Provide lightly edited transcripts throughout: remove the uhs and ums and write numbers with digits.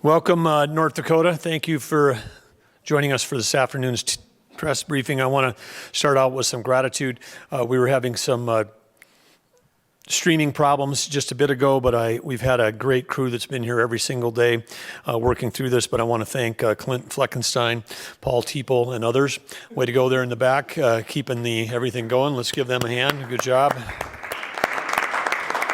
Welcome, North Dakota. Thank you for joining us for this afternoon's press briefing. I want to start out with some gratitude. We were having some streaming problems just a bit ago, but we've had a great crew that's been here every single day working through this. But I want to thank Clint Fleckenstein, Paul Teeple, and others. Way to go there in the back, keeping everything going. Let's give them a hand. Good job.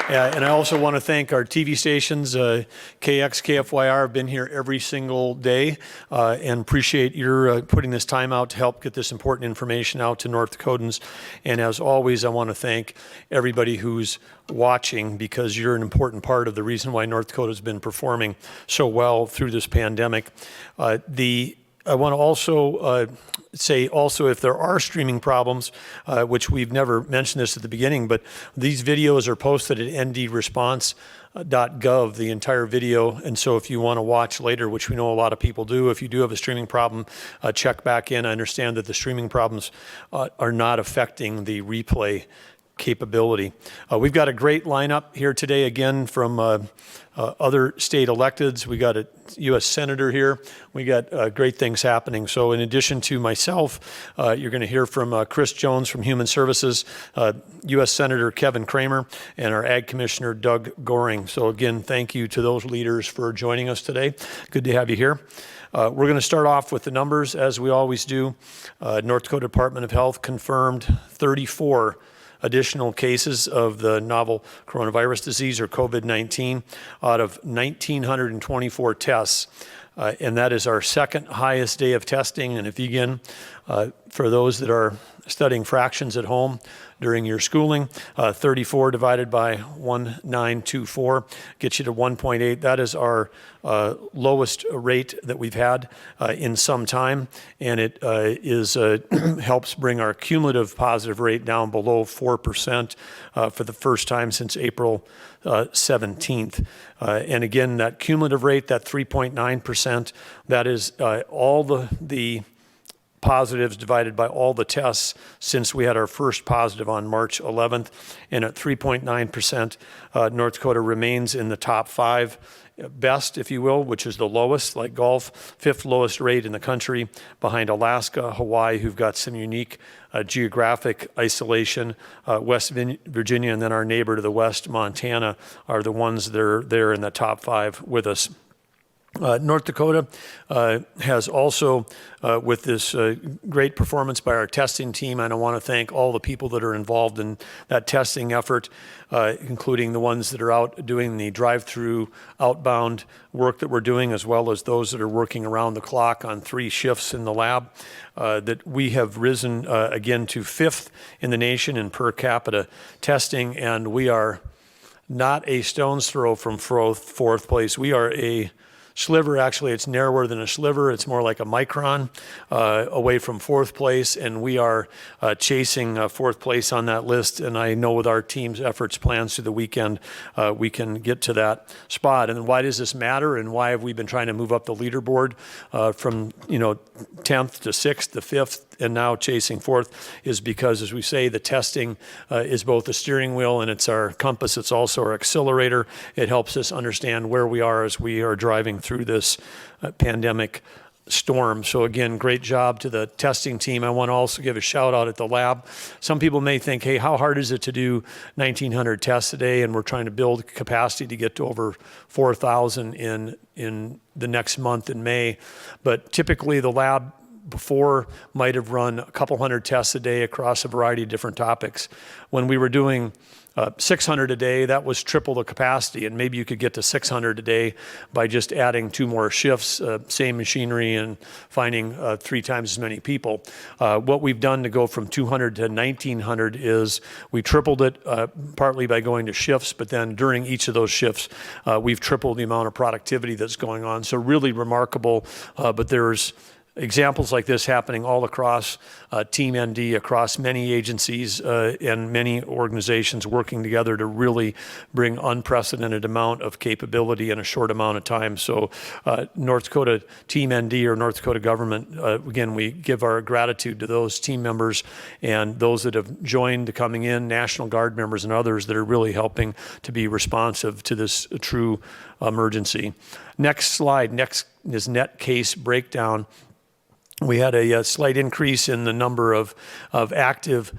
And I also want to thank our TV stations, KX, KFYR, have been here every single day and appreciate your putting this time out to help get this important information out to North Dakotans. And as always, I want to thank everybody who's watching, because you're an important part of the reason why North Dakota has been performing so well through this pandemic. I want to also say if there are streaming problems, which we've never mentioned this at the beginning, but these videos are posted at ndresponse.gov, the entire video. And so if you want to watch later, which we know a lot of people do, if you do have a streaming problem, check back in. I understand that the streaming problems are not affecting the replay capability. We've got a great lineup here today, again, from other state electeds. We got a U.S. Senator here. We got great things happening. So in addition to myself, you're going to hear from Chris Jones from Human Services, U.S. Senator Kevin Cramer, and our Ag Commissioner Doug Goehring. So again, thank you to those leaders for joining us today. Good to have you here. We're going to start off with the numbers, as we always do. North Dakota Department of Health confirmed 34 additional cases of the novel coronavirus disease, or COVID-19, out of 1,924 tests. And that is our second highest day of testing. And if you, again, for those that are studying fractions at home during your schooling, 34 divided by 1924 gets you to 1.8. That is our lowest rate that we've had in some time, and it helps bring our cumulative positive rate down below 4% for the first time since April 17th. And again, that cumulative rate, that 3.9%, that is all the positives divided by all the tests since we had our first positive on March 11th. And at 3.9%, North Dakota remains in the top 5 best, if you will, which is the lowest, like golf, 5th lowest rate in the country, behind Alaska, Hawaii, who've got some unique geographic isolation. West Virginia, and then our neighbor to the west, Montana, are the ones that are there in the top 5 with us. North Dakota has also, with this great performance by our testing team, and I want to thank all the people that are involved in that testing effort, including the ones that are out doing the drive-through outbound work that we're doing, as well as those that are working around the clock on 3 shifts in the lab, that we have risen again to 5th in the nation in per capita testing, and we are not a stone's throw from 4th place. We are a sliver. Actually, it's narrower than a sliver. It's more like a micron away from 4th place, and we are chasing 4th place on that list. And I know with our team's efforts, plans through the weekend, we can get to that spot. And why does this matter, and why have we been trying to move up the leaderboard from 10th to 6th to 5th and now chasing 4th, is because, as we say, the testing is both a steering wheel and it's our compass. It's also our accelerator. It helps us understand where we are as we are driving through this pandemic storm. So again, great job to the testing team. I want to also give a shout out at the lab. Some people may think, hey, how hard is it to do 1,900 tests a day? And we're trying to build capacity to get to over 4,000 in the next month in May. But typically the lab before might have run a couple hundred tests a day across a variety of different topics. When we were doing 600 a day, that was triple the capacity, and maybe you could get to 600 a day by just adding 2 more shifts, same machinery, and finding 3 times as many people. What we've done to go from 200 to 1,900 is we tripled it, partly by going to shifts, but then during each of those shifts, we've tripled the amount of productivity that's going on. So really remarkable, but there's examples like this happening all across Team ND, across many agencies and many organizations working together to really bring unprecedented amount of capability in a short amount of time. So North Dakota Team ND or North Dakota government, again, we give our gratitude to those team members and those that have joined coming in, National Guard members and others that are really helping to be responsive to this true emergency. Next slide, next is net case breakdown. We had a slight increase in the number of active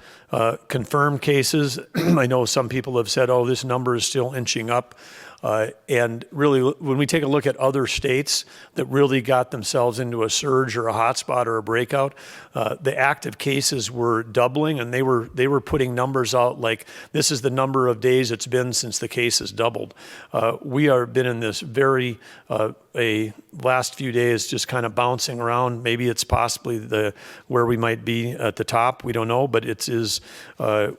confirmed cases. I know some people have said, oh, this number is still inching up. And really, when we take a look at other states that really got themselves into a surge or a hotspot or a breakout, the active cases were doubling, and they were putting numbers out like this is the number of days it's been since the cases doubled. We are been in this very a last few days just kind of bouncing around. Maybe it's possibly where we might be at the top. We don't know, but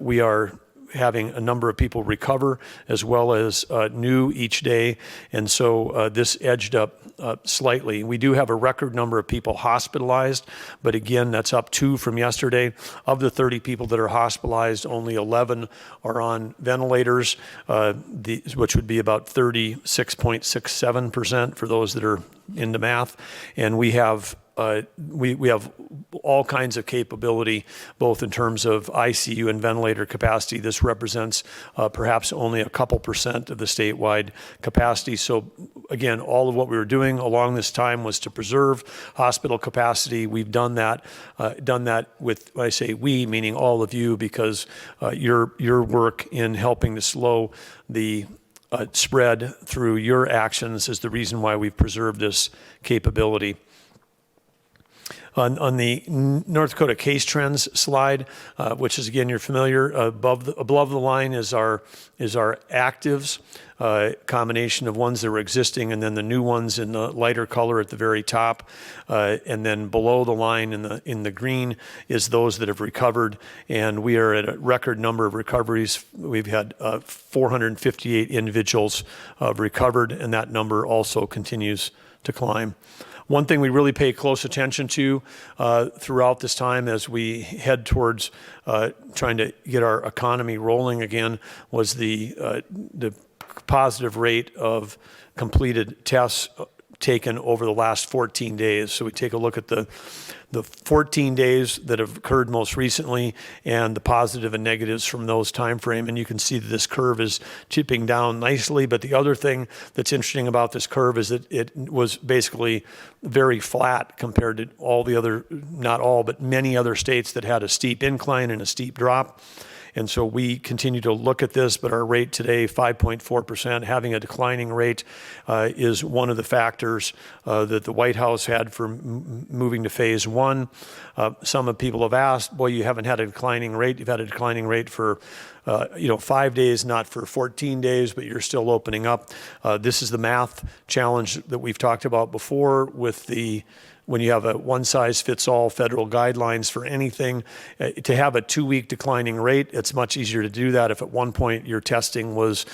we are having a number of people recover as well as new each day. And so this edged up slightly. We do have a record number of people hospitalized, but again, that's up 2 from yesterday. Of the 30 people that are hospitalized, only 11 are on ventilators, which would be about 36.67% for those that are into math. And we have all kinds of capability, both in terms of ICU and ventilator capacity. This represents perhaps only a couple percent of the statewide capacity. So again, all of what we were doing along this time was to preserve hospital capacity. We've done that with, when I say we, meaning all of you, because your work in helping to slow the spread through your actions is the reason why we've preserved this capability. On the North Dakota case trends slide, which is, again, you're familiar, above the line is our actives, combination of ones that were existing and then the new ones in the lighter color at the very top. And then below the line in the green is those that have recovered. And we are at a record number of recoveries. We've had 458 individuals recovered, and that number also continues to climb. One thing we really pay close attention to throughout this time as we head towards trying to get our economy rolling again was the positive rate of completed tests taken over the last 14 days. So we take a look at the 14 days that have occurred most recently and the positive and negatives from those time frame. And you can see that this curve is tipping down nicely. But the other thing that's interesting about this curve is that it was basically very flat compared to all the other, not all, but many other states that had a steep incline and a steep drop. And so we continue to look at this, but our rate today, 5.4%, having a declining rate is one of the factors that the White House had for moving to phase 1. Some people have asked, boy, you haven't had a declining rate. You've had a declining rate for 5 days, not for 14 days, but you're still opening up. This is the math challenge that we've talked about before with when you have a one-size-fits-all federal guidelines for anything, to have a 2-week declining rate, it's much easier to do that if at one point your testing was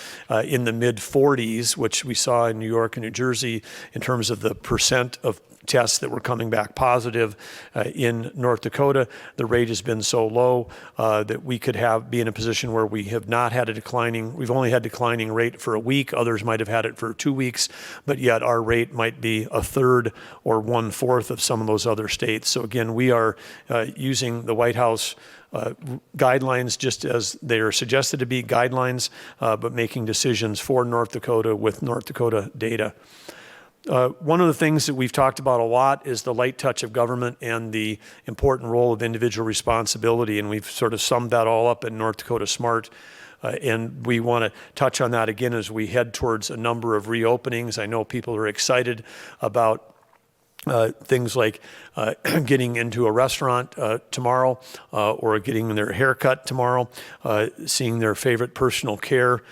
in the mid-40s, which we saw in New York and New Jersey in terms of the percent of tests that were coming back positive. In North Dakota, the rate has been so low that we could be in a position where we have not had we've only had declining rate for a week. Others might have had it for 2 weeks, but yet our rate might be a third or 1/4 of some of those other states. So again, we are using the White House guidelines just as they are suggested to be guidelines, but making decisions for North Dakota with North Dakota data. One of the things that we've talked about a lot is the light touch of government and the important role of individual responsibility, and we've sort of summed that all up in North Dakota Smart. And we want to touch on that again as we head towards a number of reopenings. I know people are excited about things like getting into a restaurant tomorrow or getting their haircut tomorrow, seeing their favorite personal care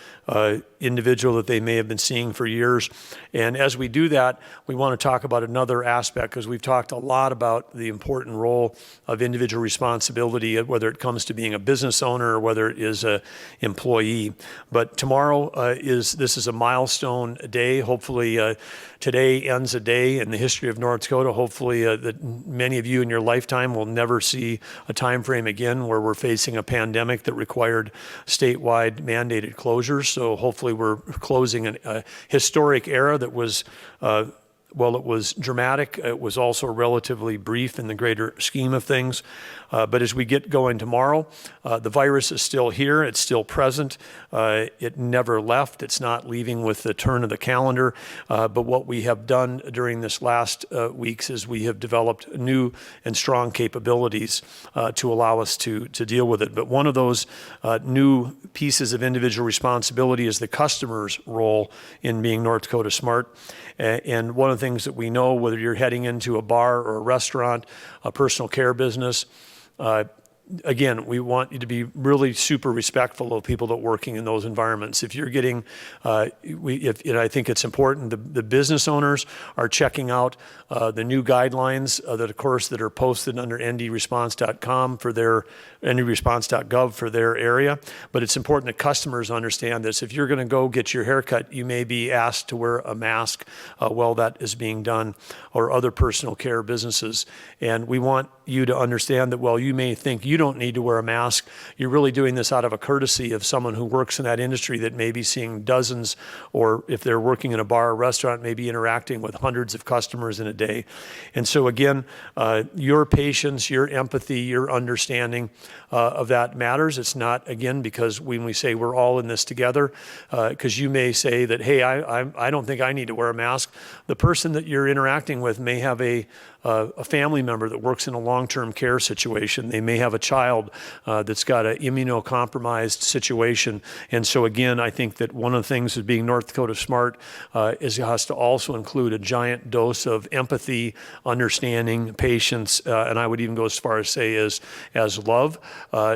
individual that they may have been seeing for years. And as we do that, we want to talk about another aspect, because we've talked a lot about the important role of individual responsibility, whether it comes to being a business owner or whether it is an employee. But tomorrow this is a milestone day. Hopefully today ends a day in the history of North Dakota. Hopefully that many of you in your lifetime will never see a time frame again where we're facing a pandemic that required statewide mandated closures. So hopefully we're closing a historic era that was well, it was dramatic. It was also relatively brief in the greater scheme of things. But as we get going tomorrow, the virus is still here. It's still present. It never left. It's not leaving with the turn of the calendar. But what we have done during this last weeks is we have developed new and strong capabilities to allow us to deal with it. But one of those new pieces of individual responsibility is the customer's role in being North Dakota Smart. And one of the things that we know, whether you're heading into a bar or a restaurant, a personal care business, again, we want you to be really super respectful of people that are working in those environments. If you're getting, and I think it's important, the business owners are checking out the new guidelines that, of course, that are posted under ndresponse.com for their ndresponse.gov for their area. But it's important that customers understand this. If you're going to go get your haircut, you may be asked to wear a mask while that is being done, or other personal care businesses. And we want you to understand that while you may think you don't need to wear a mask, you're really doing this out of a courtesy of someone who works in that industry that may be seeing dozens, or if they're working in a bar or restaurant, may be interacting with hundreds of customers in a day. And so again, your patience, your empathy, your understanding of that matters. It's not, again, because when we say we're all in this together, because you may say that, hey, I don't think I need to wear a mask. The person that you're interacting with may have a family member that works in a long-term care situation. They may have a child that's got an immunocompromised situation. And so again, I think that one of the things of being North Dakota Smart is it has to also include a giant dose of empathy, understanding, patience, and I would even go as far as say as love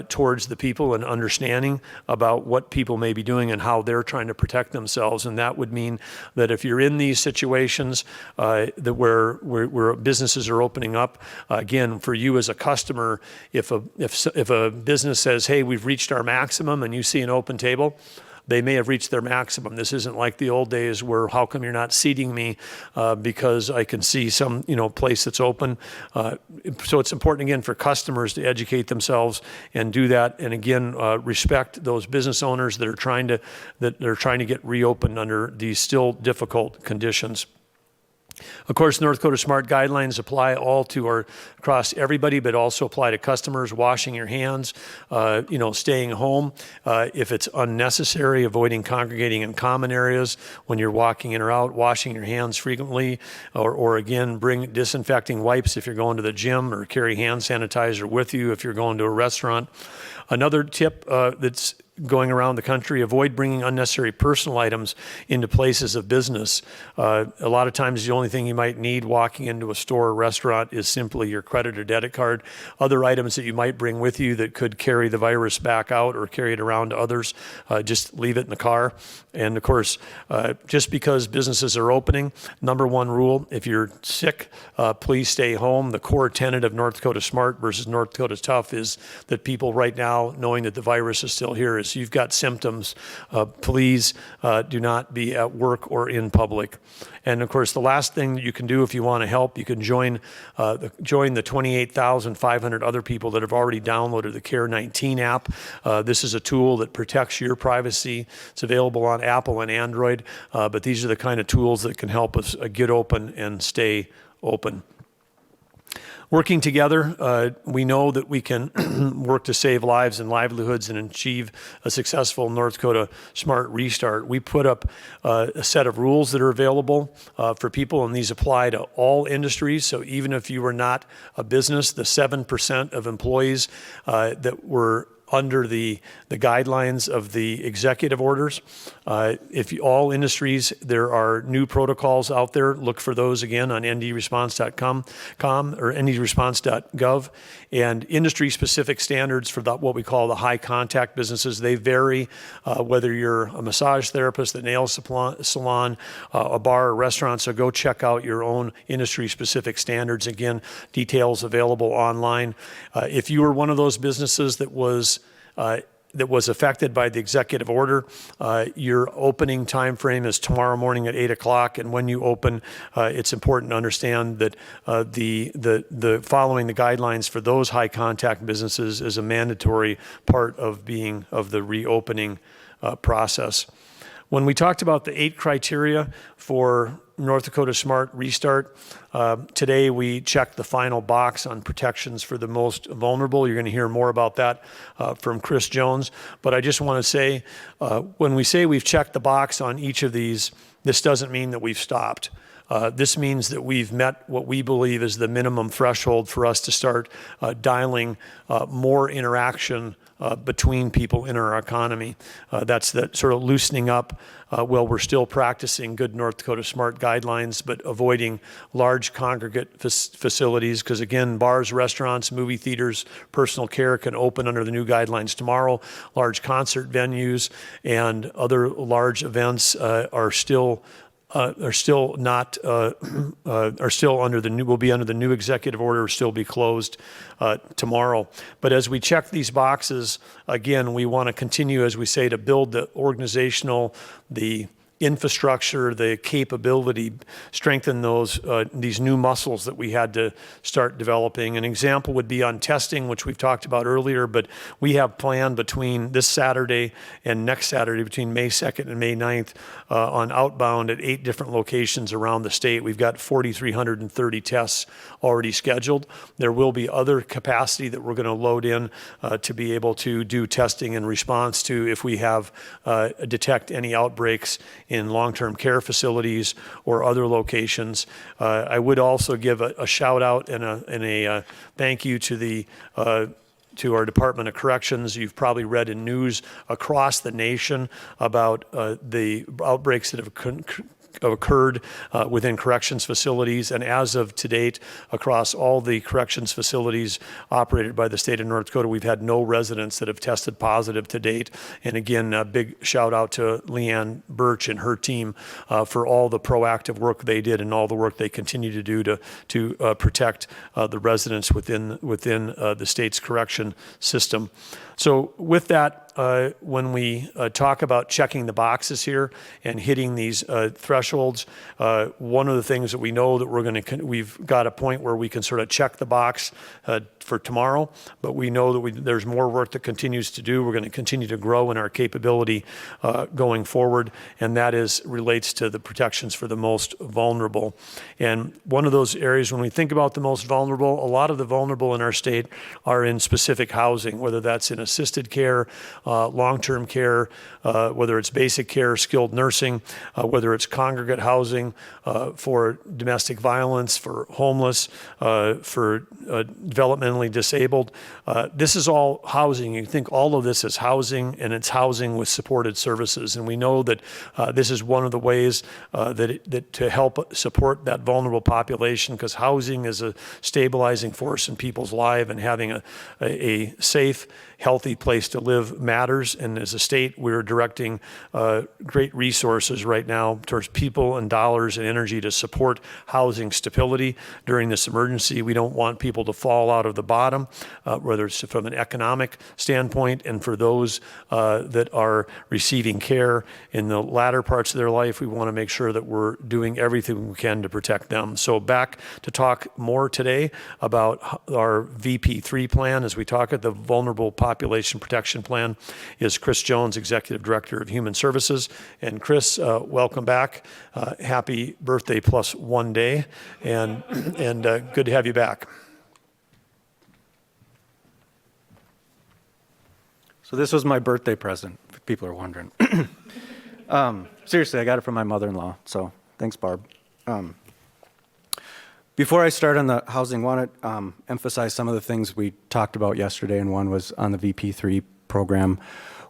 towards the people, and understanding about what people may be doing and how they're trying to protect themselves. And that would mean that if you're in these situations that where businesses are opening up, again, for you as a customer, if a business says, hey, we've reached our maximum, and you see an open table, they may have reached their maximum. This isn't like the old days where, how come you're not seating me because I can see some place that's open. So it's important, again, for customers to educate themselves and do that. And again, respect those business owners that are trying to get reopened under these still difficult conditions. Of course, North Dakota Smart guidelines apply all across everybody, but also apply to customers. Washing your hands, staying home if it's unnecessary, avoiding congregating in common areas when you're walking in or out, washing your hands frequently, or again, bring disinfecting wipes if you're going to the gym, or carry hand sanitizer with you if you're going to a restaurant. Another tip that's going around the country, avoid bringing unnecessary personal items into places of business. A lot of times the only thing you might need walking into a store or restaurant is simply your credit or debit card. Other items that you might bring with you that could carry the virus back out or carry it around to others, just leave it in the car. And of course, just because businesses are opening, number one rule, if you're sick, please stay home. The core tenet of North Dakota Smart versus North Dakota Tough is that people right now, knowing that the virus is still here, is you've got symptoms, please do not be at work or in public. And of course, the last thing that you can do if you want to help, you can join the 28,500 other people that have already downloaded the Care19 app. This is a tool that protects your privacy. It's available on Apple and Android, but these are the kind of tools that can help us get open and stay open. Working together, we know that we can work to save lives and livelihoods and achieve a successful North Dakota Smart restart. We put up a set of rules that are available for people, and these apply to all industries. So even if you were not a business, the 7% of employees that were under the guidelines of the executive orders. All industries, there are new protocols out there. Look for those again on ndresponse.com or ndresponse.gov. And industry-specific standards for what we call the high-contact businesses, they vary whether you're a massage therapist, a nail salon, a bar or restaurant. So go check out your own industry-specific standards. Again, details available online. If you were one of those businesses that was that was affected by the executive order. Your opening time frame is tomorrow morning at 8 o'clock, and when you open, it's important to understand that the following the guidelines for those high contact businesses is a mandatory part of the reopening process. When we talked about the 8 criteria for North Dakota Smart Restart, today we checked the final box on protections for the most vulnerable. You're going to hear more about that from Chris Jones. But I just want to say, when we say we've checked the box on each of these, this doesn't mean that we've stopped. This means that we've met what we believe is the minimum threshold for us to start dialing more interaction between people in our economy. That's that sort of loosening up while we're still practicing good North Dakota Smart guidelines, but avoiding large congregate facilities, because again, bars, restaurants, movie theaters, personal care can open under the new guidelines tomorrow. Large concert venues and other large events are still not are still under the new, will be under the new executive order, still be closed tomorrow. But as we check these boxes, again, we want to continue, as we say, to build the organizational, the infrastructure, the capability, strengthen those these new muscles that we had to start developing. An example would be on testing, which we've talked about earlier, but we have planned between this Saturday and next Saturday, between May 2nd and May 9th, on outbound at 8 different locations around the state. We've got 4,330 tests already scheduled. There will be other capacity that we're going to load in to be able to do testing in response to if we have detect any outbreaks in long-term care facilities or other locations. I would also give a shout out and a thank you to our Department of Corrections. You've probably read in news across the nation about the outbreaks that have occurred within corrections facilities, and as of to date, across all the corrections facilities operated by the state of North Dakota, we've had no residents that have tested positive to date. And again, a big shout out to Leanne Birch and her team for all the proactive work they did and all the work they continue to do to protect the residents within the state's correction system. So with that, when we talk about checking the boxes here and hitting these thresholds, one of the things that we know that we've got a point where we can sort of check the box for tomorrow, but we know that there's more work that continues to do. We're going to continue to grow in our capability going forward, and that relates to the protections for the most vulnerable. And one of those areas, when we think about the most vulnerable, a lot of the vulnerable in our state are in specific housing, whether that's in assisted care, long-term care, whether it's basic care, skilled nursing, whether it's congregate housing for domestic violence, for homeless, for developmentally disabled. This is all housing. You think all of this is housing, and it's housing with supported services. And we know that this is one of the ways that to help support that vulnerable population, because housing is a stabilizing force in people's life, and having a safe, healthy place to live matters. And as a state, we're directing great resources right now towards people and dollars and energy to support housing stability during this emergency. We don't want people to fall out of the bottom, whether it's from an economic standpoint, and for those that are receiving care in the latter parts of their life, we want to make sure that we're doing everything we can to protect them. So back to talk more today about our VP3 plan as we talk at the Vulnerable Population Protection Plan is Chris Jones, Executive Director of Human Services. And Chris, welcome back. Happy birthday plus 1 day, and good to have you back. So this was my birthday present, if people are wondering. Seriously, I got it from my mother-in-law, so thanks, Barb. Before I start on the housing, I want to emphasize some of the things we talked about yesterday, and one was on the VP3 program.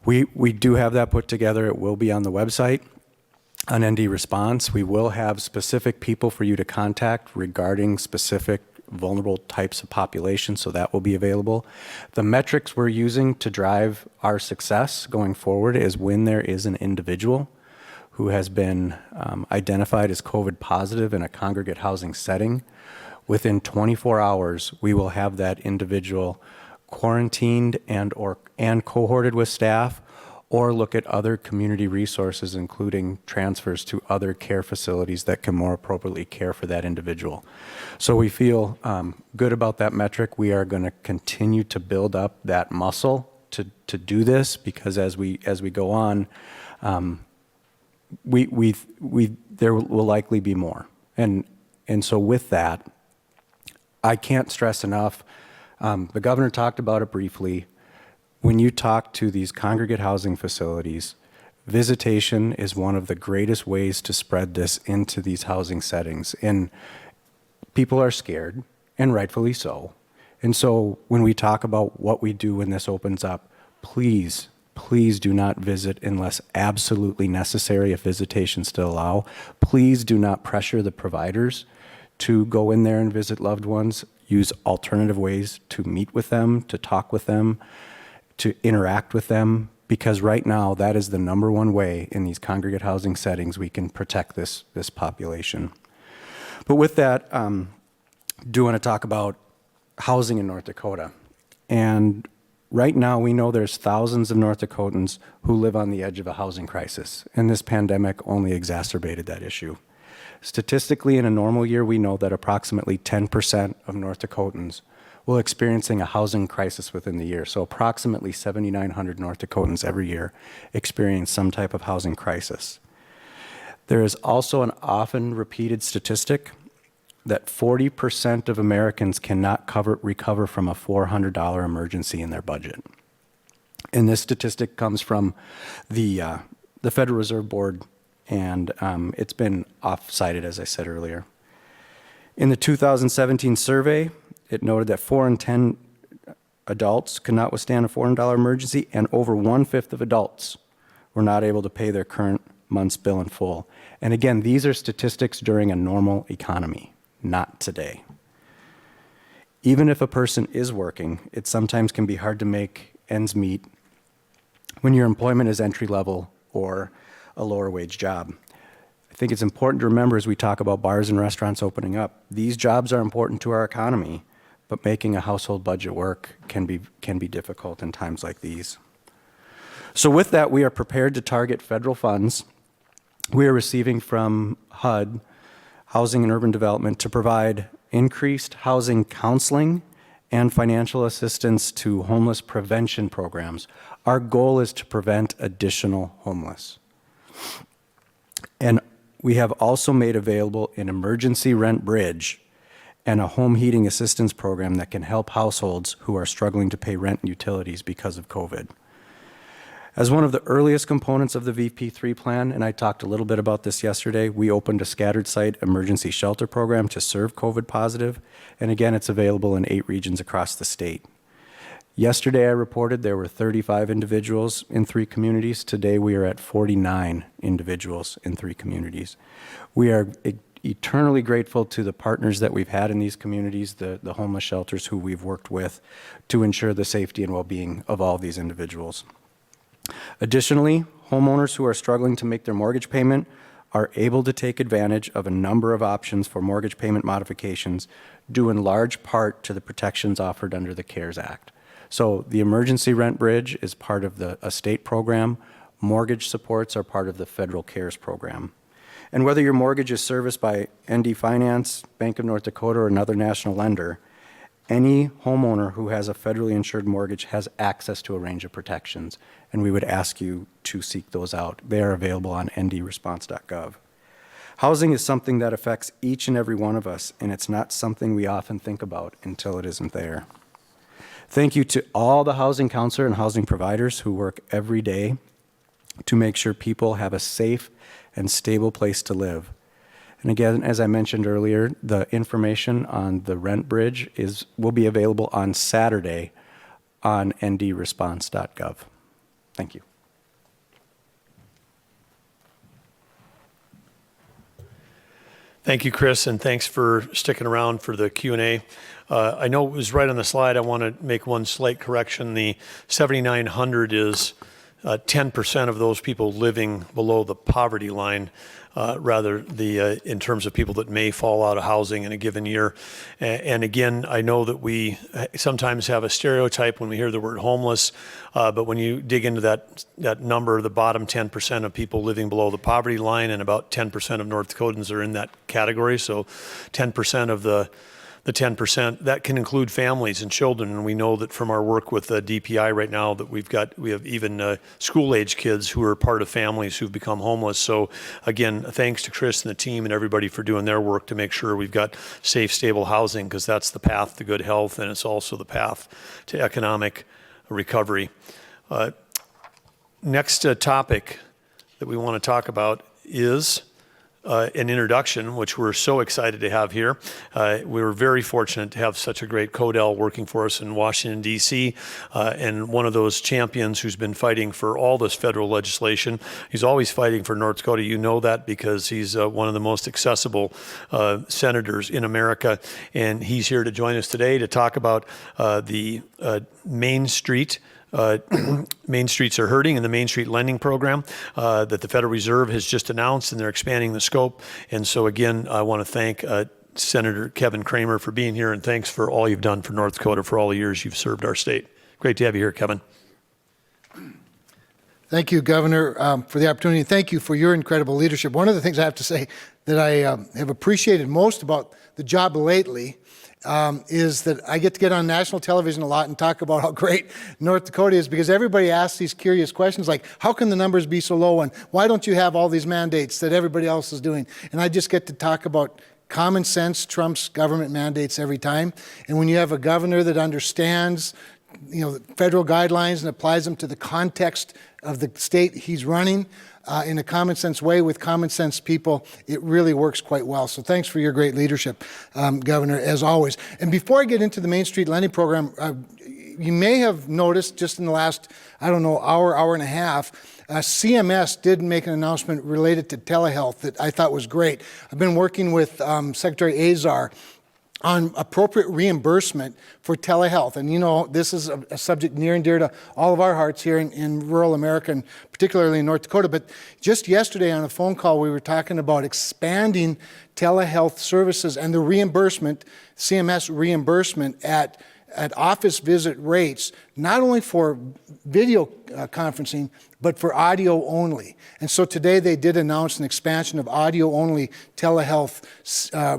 We do have that put together. It will be on the website on ND Response. We will have specific people for you to contact regarding specific vulnerable types of population, so that will be available. The metrics we're using to drive our success going forward is when there is an individual who has been identified as COVID positive in a congregate housing setting. Within 24 hours, we will have that individual quarantined and cohorted with staff, or look at other community resources, including transfers to other care facilities that can more appropriately care for that individual. So we feel good about that metric. We are going to continue to build up that muscle to do this, because as we go on, there will likely be more. And so with that, I can't stress enough. The governor talked about it briefly. When you talk to these congregate housing facilities, visitation is one of the greatest ways to spread this into these housing settings. And people are scared, and rightfully so. And so when we talk about what we do when this opens up, please do not visit unless absolutely necessary, if visitation still allow. Please do not pressure the providers to go in there and visit loved ones. Use alternative ways to meet with them, to talk with them, to interact with them, because right now that is the number one way in these congregate housing settings we can protect this population. But with that, do want to talk about housing in North Dakota. And right now we know there's thousands of North Dakotans who live on the edge of a housing crisis, and this pandemic only exacerbated that issue. Statistically, in a normal year, we know that approximately 10% of North Dakotans will experiencing a housing crisis within the year. So approximately 7,900 North Dakotans every year experience some type of housing crisis. There is also an often repeated statistic that 40% of Americans cannot recover from a $400 emergency in their budget. And this statistic comes from the Federal Reserve Board, and it's been off-cited, as I said earlier. In the 2017 survey, it noted that 4 in 10 adults could not withstand a $400 emergency, and over 1/5 of adults were not able to pay their current month's bill in full. And again, these are statistics during a normal economy, not today. Even if a person is working, it sometimes can be hard to make ends meet when your employment is entry level or a lower wage job. I think it's important to remember as we talk about bars and restaurants opening up, these jobs are important to our economy, but making a household budget work can be difficult in times like these. So with that, we are prepared to target federal funds we are receiving from HUD, Housing and Urban Development, to provide increased housing counseling and financial assistance to homeless prevention programs. Our goal is to prevent additional homeless. And we have also made available an emergency rent bridge and a home heating assistance program that can help households who are struggling to pay rent and utilities because of COVID. As one of the earliest components of the VP3 plan, and I talked a little bit about this yesterday, we opened a scattered site emergency shelter program to serve COVID positive. And again, it's available in 8 regions across the state. Yesterday, I reported there were 35 individuals in 3 communities. Today, we are at 49 individuals in 3 communities. We are eternally grateful to the partners that we've had in these communities, the homeless shelters who we've worked with to ensure the safety and well-being of all these individuals. Additionally, homeowners who are struggling to make their mortgage payment are able to take advantage of a number of options for mortgage payment modifications, due in large part to the protections offered under the CARES Act. So the emergency rent bridge is part of a state program. Mortgage supports are part of the federal CARES program. And whether your mortgage is serviced by ND Finance, Bank of North Dakota, or another national lender, any homeowner who has a federally insured mortgage has access to a range of protections, and we would ask you to seek those out. They are available on ndresponse.gov. Housing is something that affects each and every one of us, and it's not something we often think about until it isn't there. Thank you to all the housing counselor and housing providers who work every day to make sure people have a safe and stable place to live. And again, as I mentioned earlier, the information on the rent bridge will be available on Saturday on ndresponse.gov. Thank you. Thank you, Chris, and thanks for sticking around for the Q&A. I know it was right on the slide. I want to make one slight correction. The 7,900 is 10% of those people living below the poverty line. rather in terms of people that may fall out of housing in a given year. And again, I know that we sometimes have a stereotype when we hear the word homeless, but when you dig into that number, the bottom 10% of people living below the poverty line, and about 10% of North Dakotans are in that category. So 10% of the 10%, that can include families and children. And we know that from our work with DPI right now that we have even school-age kids who are part of families who've become homeless. So again, thanks to Chris and the team and everybody for doing their work to make sure we've got safe, stable housing, because that's the path to good health, and it's also the path to economic recovery. Next topic that we want to talk about is an introduction, which we're so excited to have here. We were very fortunate to have such a great CODEL working for us in Washington, D.C., and one of those champions who's been fighting for all this federal legislation. He's always fighting for North Dakota. You know that because he's one of the most accessible senators in America, and he's here to join us today to talk about the Main Street Main Streets Are Hurting and the Main Street Lending Program that the Federal Reserve has just announced, and they're expanding the scope. And so again, I want to thank Senator Kevin Cramer for being here, and thanks for all you've done for North Dakota for all the years you've served our state. Great to have you here, Kevin. Thank you, Governor, for the opportunity. Thank you for your incredible leadership. One of the things I have to say that I have appreciated most about the job lately is that I get to get on national television a lot and talk about how great North Dakota is, because everybody asks these curious questions like, how can the numbers be so low, and why don't you have all these mandates that everybody else is doing? And I just get to talk about common sense trumps government mandates every time. And when you have a governor that understands the federal guidelines and applies them to the context of the state he's running in a common sense way with common sense people, it really works quite well. So thanks for your great leadership, Governor, as always. And before I get into the Main Street Lending Program, you may have noticed just in the last, hour and a half, CMS did make an announcement related to telehealth that I thought was great. I've been working with Secretary Azar on appropriate reimbursement for telehealth. And this is a subject near and dear to all of our hearts here in rural America, and particularly in North Dakota. But just yesterday on a phone call, we were talking about expanding telehealth services and the reimbursement, CMS reimbursement at office visit rates, not only for video conferencing, but for audio only. And so today they did announce an expansion of audio only telehealth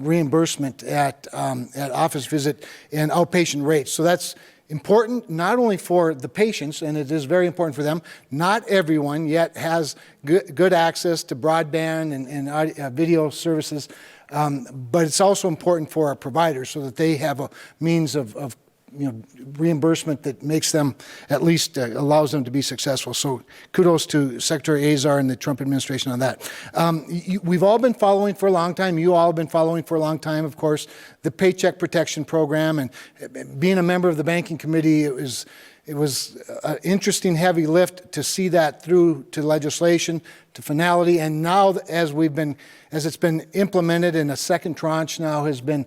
reimbursement at office visit and outpatient rates. So that's important not only for the patients, and it is very important for them. Not everyone yet has good access to broadband and video services, but it's also important for our providers so that they have a means of reimbursement that makes them, at least allows them to be successful. So kudos to Secretary Azar and the Trump administration on that. We've all been following for a long time. You all have been following for a long time, of course, the Paycheck Protection Program. And being a member of the Banking Committee, it was an interesting heavy lift to see that through to legislation, to finality. And now as it's been implemented, and a second tranche now has been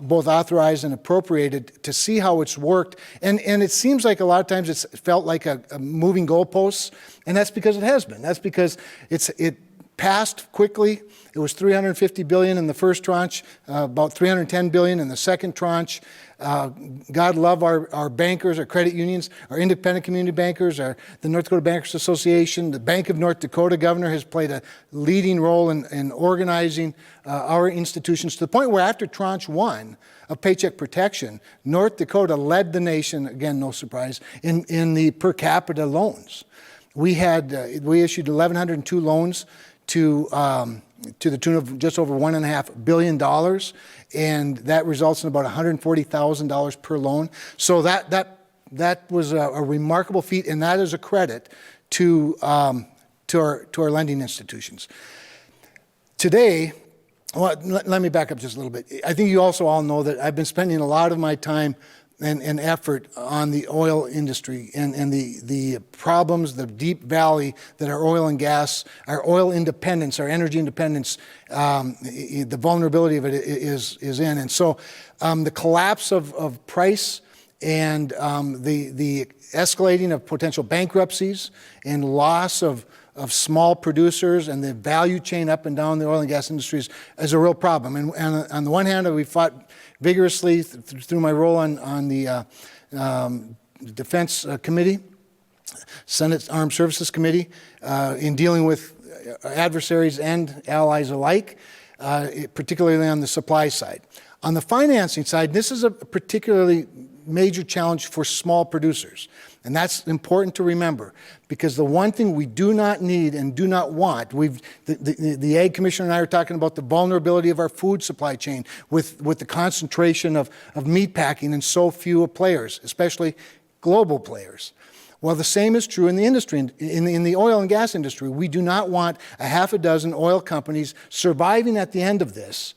both authorized and appropriated, to see how it's worked. And it seems like a lot of times it's felt like a moving goalposts, and that's because it has been. That's because it passed quickly. It was $350 billion in the first tranche, about $310 billion in the second tranche. God love our bankers, our credit unions, our independent community bankers, the North Dakota Bankers Association. The Bank of North Dakota, Governor, has played a leading role in organizing our institutions to the point where after Tranche 1 of Paycheck Protection, North Dakota led the nation, again, no surprise, in the per capita loans. We issued 1,102 loans to the tune of just over $1.5 billion, and that results in about $140,000 per loan. So that was a remarkable feat, and that is a credit to our lending institutions. Today, well, let me back up just a little bit. I think you also all know that I've been spending a lot of my time and effort on the oil industry and the problems, the deep valley that our oil and gas, our oil independence, our energy independence, the vulnerability of it is in. And so the collapse of price and the escalating of potential bankruptcies and loss of of small producers and the value chain up and down the oil and gas industries is a real problem. And on the one hand, we fought vigorously through my role on the Defense Committee, Senate Armed Services Committee, in dealing with adversaries and allies alike, particularly on the supply side. On the financing side, this is a particularly major challenge for small producers. And that's important to remember, because the one thing we do not need and do not want, the Ag Commissioner and I are talking about the vulnerability of our food supply chain with the concentration of meat packing and so few players, especially global players. Well, the same is true in the industry, in the oil and gas industry. We do not want a half a dozen oil companies surviving at the end of this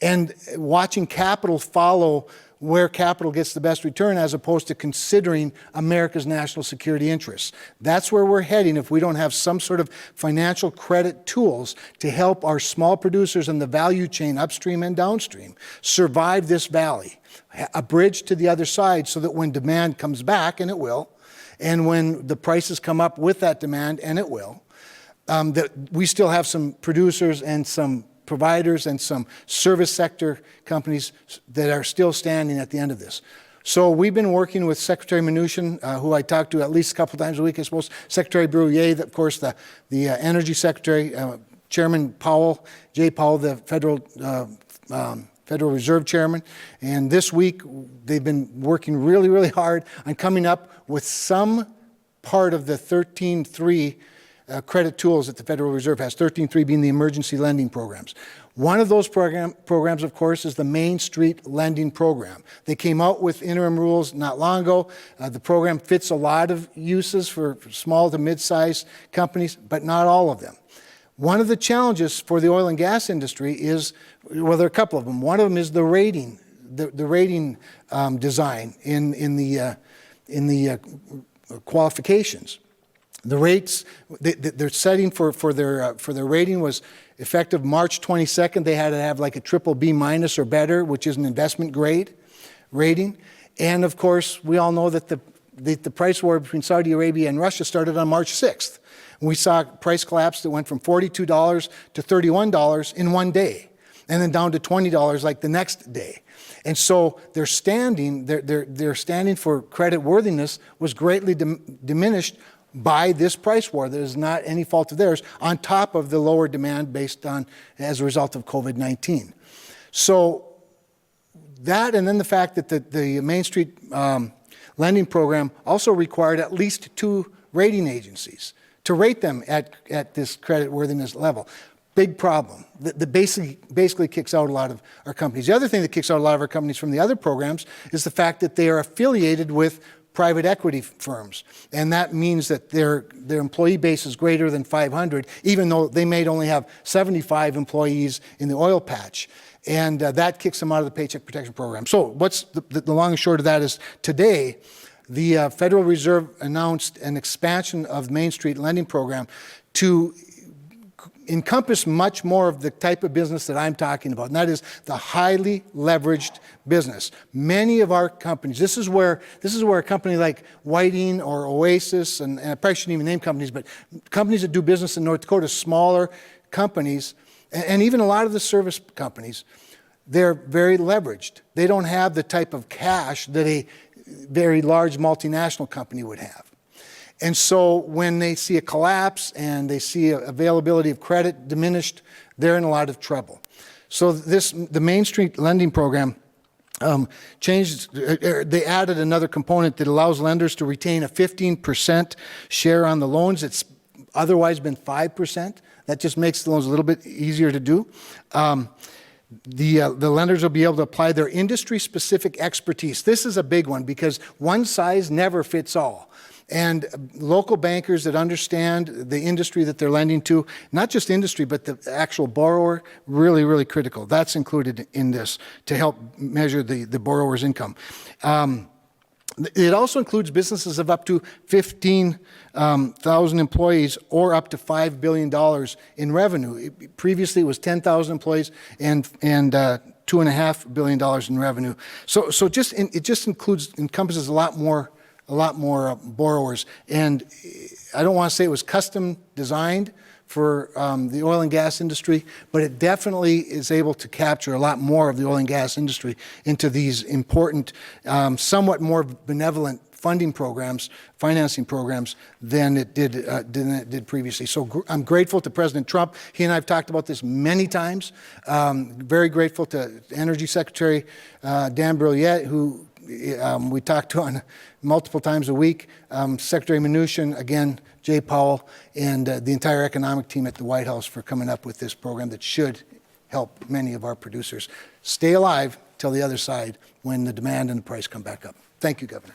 and watching capital follow where capital gets the best return, as opposed to considering America's national security interests. That's where we're heading if we don't have some sort of financial credit tools to help our small producers in the value chain upstream and downstream survive this valley, a bridge to the other side, so that when demand comes back, and it will, and when the prices come up with that demand, and it will, that we still have some producers and some providers and some service sector companies that are still standing at the end of this. So we've been working with Secretary Mnuchin, who I talk to at least a couple times a week, I suppose, Secretary Bruyere, of course, the Energy Secretary, Chairman Powell, Jay Powell, the Federal Reserve Chairman. And this week, they've been working really, really hard on coming up with some part of the 13.3 credit tools that the Federal Reserve has, 13.3 being the emergency lending programs. One of those programs, of course, is the Main Street Lending Program. They came out with interim rules not long ago. The program fits a lot of uses for small to mid-sized companies, but not all of them. One of the challenges for the oil and gas industry is, well, there are a couple of them. One of them is the rating, the rating design in the qualifications. The rates they're setting for their rating was effective March 22nd. They had to have like a triple B minus or better, which is an investment grade rating. And of course, we all know that the price war between Saudi Arabia and Russia started on March 6th. We saw a price collapse that went from $42 to $31 in one day, and then down to $20 like the next day. And so their standing for credit worthiness was greatly diminished by this price war that is not any fault of theirs, on top of the lower demand based on, as a result of COVID-19. So that, and then the fact that the Main Street lending program also required at least 2 rating agencies to rate them at this credit worthiness level. Big problem. That basically kicks out a lot of our companies. The other thing that kicks out a lot of our companies from the other programs is the fact that they are affiliated with private equity firms. And that means that their employee base is greater than 500, even though they may only have 75 employees in the oil patch. And that kicks them out of the Paycheck Protection Program. So what's the long and short of that is, today, the Federal Reserve announced an expansion of Main Street Lending Program to encompass much more of the type of business that I'm talking about, and that is the highly leveraged business. Many of our companies, this is where a company like Whiting or Oasis, and I probably shouldn't even name companies, but companies that do business in North Dakota, smaller companies, and even a lot of the service companies, they're very leveraged. They don't have the type of cash that a very large multinational company would have. And so when they see a collapse and they see availability of credit diminished, they're in a lot of trouble. So the Main Street Lending Program they added another component that allows lenders to retain a 15% share on the loans. It's otherwise been 5%. That just makes the loans a little bit easier to do. The lenders will be able to apply their industry-specific expertise. This is a big one, because one size never fits all. And local bankers that understand the industry that they're lending to, not just industry, but the actual borrower, really, really critical. That's included in this to help measure the borrower's income. It also includes businesses of up to 15,000 employees or up to $5 billion in revenue. Previously, it was 10,000 employees and $2.5 billion in revenue. So it just encompasses a lot more a lot more borrowers. And I don't want to say it was custom designed for the oil and gas industry, but it definitely is able to capture a lot more of the oil and gas industry into these important, somewhat more benevolent funding programs, financing programs than it did previously. So I'm grateful to President Trump. He and I have talked about this many times. Very grateful to Energy Secretary Dan Brouillette, who we talk to on multiple times a week, Secretary Mnuchin, again, Jay Powell, and the entire economic team at the White House for coming up with this program that should help many of our producers stay alive till the other side when the demand and the price come back up. Thank you, Governor.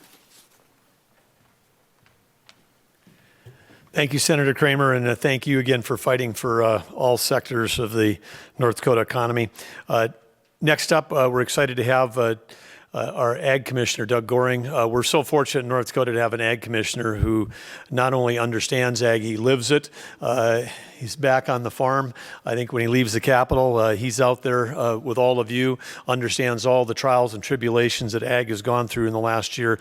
Thank you, Senator Kramer, and thank you again for fighting for all sectors of the North Dakota economy. Next up, we're excited to have our Ag Commissioner, Doug Goehring. We're so fortunate in North Dakota to have an Ag Commissioner who not only understands Ag, he lives it. He's back on the farm. I think when he leaves the Capitol, he's out there with all of you, understands all the trials and tribulations that Ag has gone through in the last year.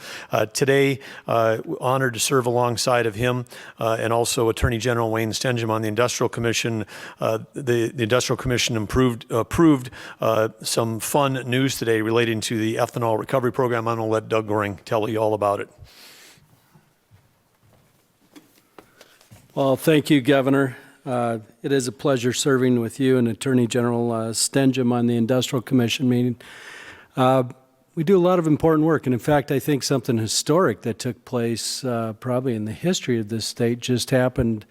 Today, honored to serve alongside of him and also Attorney General Wayne Stenjum on the Industrial Commission. The Industrial Commission approved some fun news today relating to the ethanol recovery program. I'm going to let Doug Goehring tell you all about it. Well, thank you, Governor. It is a pleasure serving with you and Attorney General Stenjum on the Industrial Commission meeting. We do a lot of important work, and in fact, I think something historic that took place probably in the history of this state just happened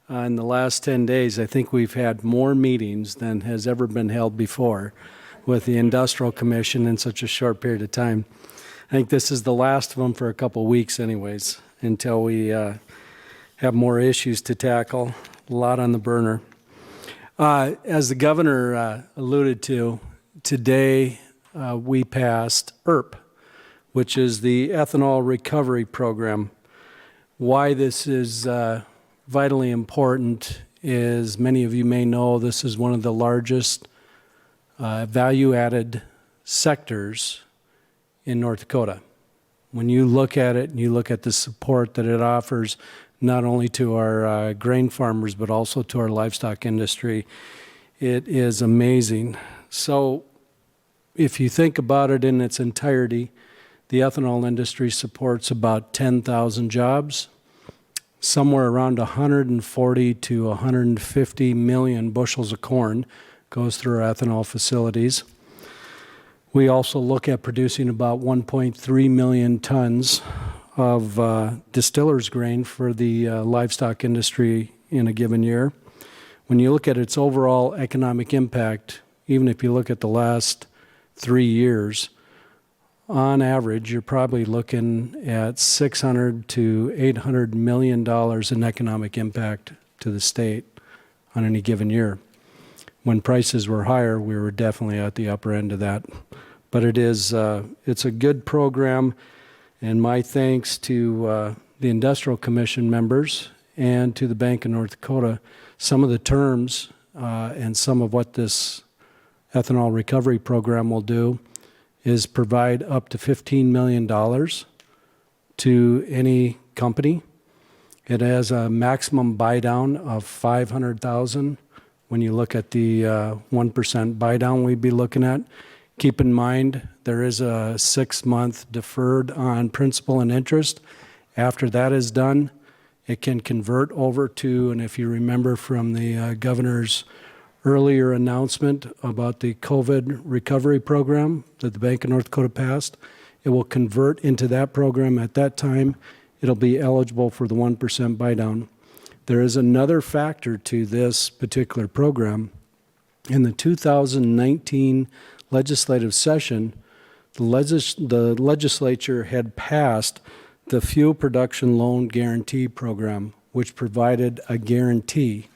in the last 10 days. I think we've had more meetings than has ever been held before with the Industrial Commission in such a short period of time. I think this is the last of them for a couple weeks anyways, until we have more issues to tackle. A lot on the burner. As the governor alluded to, today we passed ERP, which is the Ethanol Recovery Program. Why this is vitally important is, many of you may know, this is one of the largest value-added sectors in North Dakota. When you look at it and you look at the support that it offers, not only to our grain farmers, but also to our livestock industry, it is amazing. So if you think about it in its entirety, the ethanol industry supports about 10,000 jobs, somewhere around 140 to 150 million bushels of corn goes through our ethanol facilities. We also look at producing about 1.3 million tons of distiller's grain for the livestock industry in a given year. When you look at its overall economic impact, even if you look at the last 3 years, on average, you're probably looking at $600 to $800 million in economic impact to the state on any given year. When prices were higher, we were definitely at the upper end of that. But it's a good program. And my thanks to the Industrial Commission members and to the Bank of North Dakota. Some of the terms and some of what this ethanol recovery program will do is provide up to $15 million to any company. It has a maximum buy down of $500,000. When you look at the 1% buy down we'd be looking at, keep in mind, there is a 6-month deferred on principal and interest. After that is done, it can convert over to, and if you remember from the governor's earlier announcement about the COVID recovery program that the Bank of North Dakota passed, it will convert into that program. At that time, it'll be eligible for the 1% buy down. There is another factor to this particular program. In the 2019 legislative session, the legislature had passed the Fuel Production Loan Guarantee Program, which provided a guarantee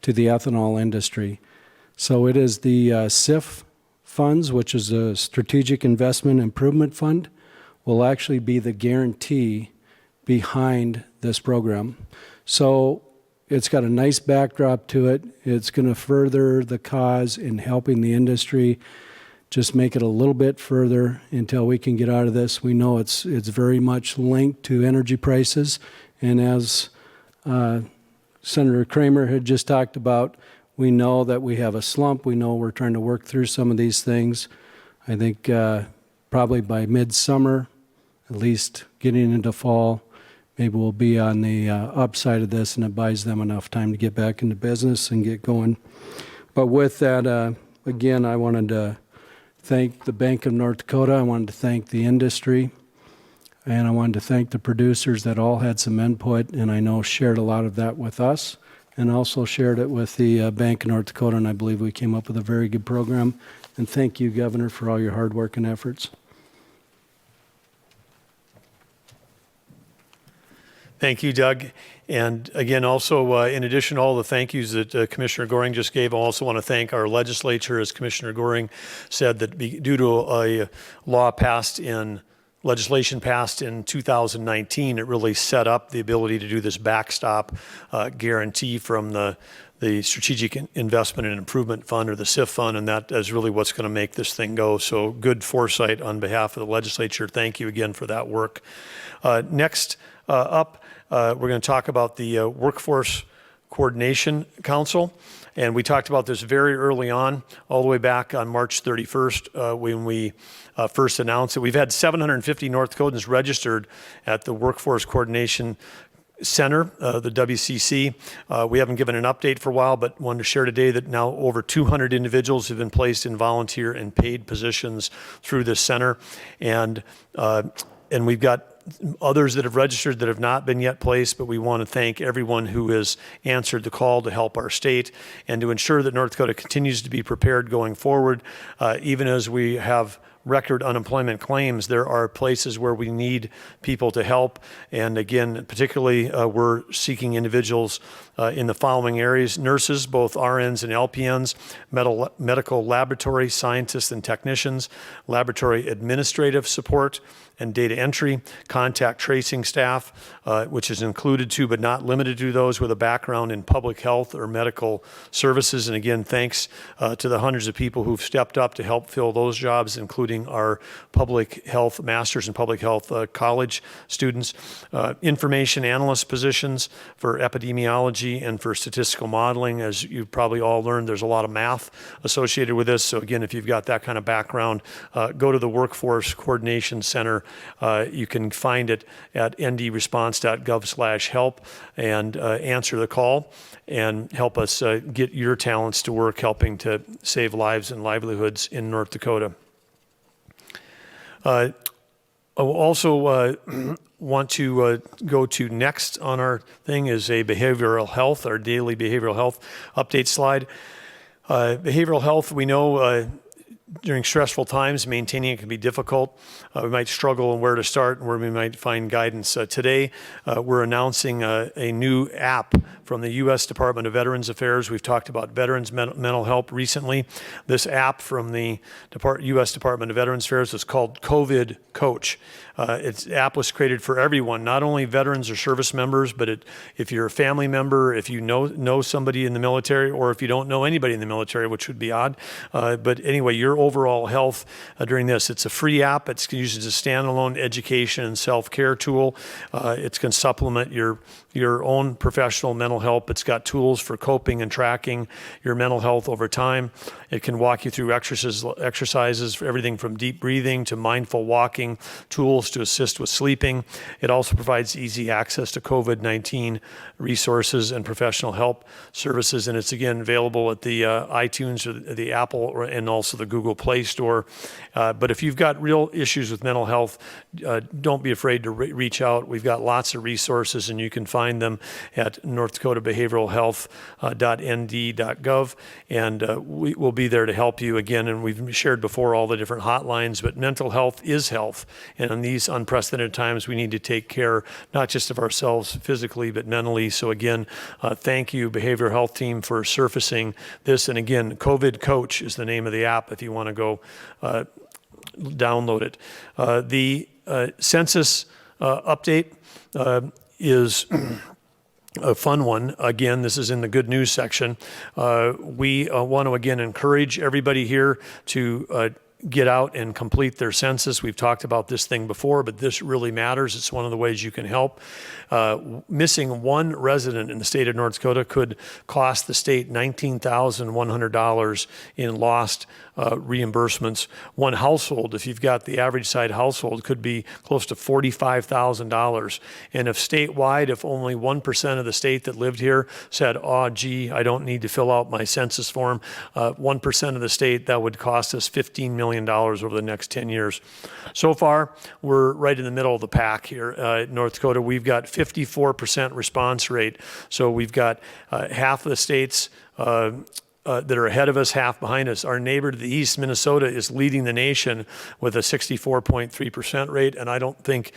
to the ethanol industry. So it is the SIF funds, which is a Strategic Investment Improvement Fund, will actually be the guarantee behind this program. So it's got a nice backdrop to it. It's going to further the cause in helping the industry just make it a little bit further until we can get out of this. We know it's very much linked to energy prices, and as Senator Kramer had just talked about, we know that we have a slump. We know we're trying to work through some of these things. I think probably by midsummer, at least getting into fall, maybe we'll be on the upside of this, and it buys them enough time to get back into business and get going. But with that, again, I wanted to thank the Bank of North Dakota. I wanted to thank the industry, and I wanted to thank the producers that all had some input, and I know shared a lot of that with us, and also shared it with the Bank of North Dakota, and I believe we came up with a very good program. And thank you, Governor, for all your hard work and efforts. Thank you, Doug. And again, also, in addition to all the thank yous that Commissioner Goehring just gave, I also want to thank our legislature, as Commissioner Goehring said, that due to a legislation passed in 2019, it really set up the ability to do this backstop guarantee from the Strategic Investment and Improvement Fund, or the SIF fund, and that is really what's going to make this thing go. So good foresight on behalf of the legislature. Thank you again for that work. Next up, we're going to talk about the Workforce Coordination Council. And we talked about this very early on, all the way back on March 31st, when we first announced it. We've had 750 North Dakotans registered at the Workforce Coordination Center, the WCC. We haven't given an update for a while, but wanted to share today that now over 200 individuals have been placed in volunteer and paid positions through this center. And we've got others that have registered that have not been yet placed, but we want to thank everyone who has answered the call to help our state and to ensure that North Dakota continues to be prepared going forward. Even as we have record unemployment claims, there are places where we need people to help. And again, particularly, we're seeking individuals in the following areas: nurses, both RNs and LPNs, medical laboratory scientists and technicians, laboratory administrative support and data entry, contact tracing staff, which is included to but not limited to those with a background in public health or medical services. And again, thanks to the hundreds of people who've stepped up to help fill those jobs, including our public health masters in public health college students, information analyst positions for epidemiology and for statistical modeling. As you've probably all learned, there's a lot of math associated with this. So again, if you've got that kind of background, go to the Workforce Coordination Center. You can find it at ndresponse.gov/help and answer the call and help us get your talents to work helping to save lives and livelihoods in North Dakota. I also want to go to next on our thing is a behavioral health, our daily behavioral health update slide. Behavioral health, we know during stressful times, maintaining it can be difficult. We might struggle on where to start and where we might find guidance. Today, we're announcing a new app from the U.S. Department of Veterans Affairs. We've talked about veterans mental health recently. This app from the U.S. Department of Veterans Affairs is called COVID Coach. Its app was created for everyone, not only veterans or service members, but if you're a family member, if you know somebody in the military, or if you don't know anybody in the military, which would be odd. But anyway, your overall health during this. It's a free app. It's used as a standalone education and self-care tool. It can supplement your own professional mental health. It's got tools for coping and tracking your mental health over time. It can walk you through exercises for everything from deep breathing to mindful walking, tools to assist with sleeping. It also provides easy access to COVID-19 resources and professional help services. And it's, again, available at the iTunes or the Apple and also the Google Play Store. But if you've got real issues with mental health, don't be afraid to reach out. We've got lots of resources, and you can find them at northdakotabehavioralhealth.nd.gov. And we will be there to help you again. And we've shared before all the different hotlines, but mental health is health. And in these unprecedented times, we need to take care not just of ourselves physically, but mentally. So again, thank you, Behavioral Health Team, for surfacing this. And again, COVID Coach is the name of the app if you want to go download it. The Census update is a fun one. Again, this is in the good news section. We want to again encourage everybody here to get out and complete their census. We've talked about this thing before, but this really matters. It's one of the ways you can help. Missing one resident in the state of North Dakota could cost the state $19,100 in lost reimbursements. One household, if you've got the average size household, could be close to $45,000. And if statewide, if only 1% of the state that lived here said, oh, gee, I don't need to fill out my census form, 1% of the state, that would cost us $15 million over the next 10 years. So far, we're right in the middle of the pack here in North Dakota. We've got 54% response rate. So we've got half of the states that are ahead of us, half behind us. Our neighbor to the east, Minnesota, is leading the nation with a 64.3% rate, and I don't think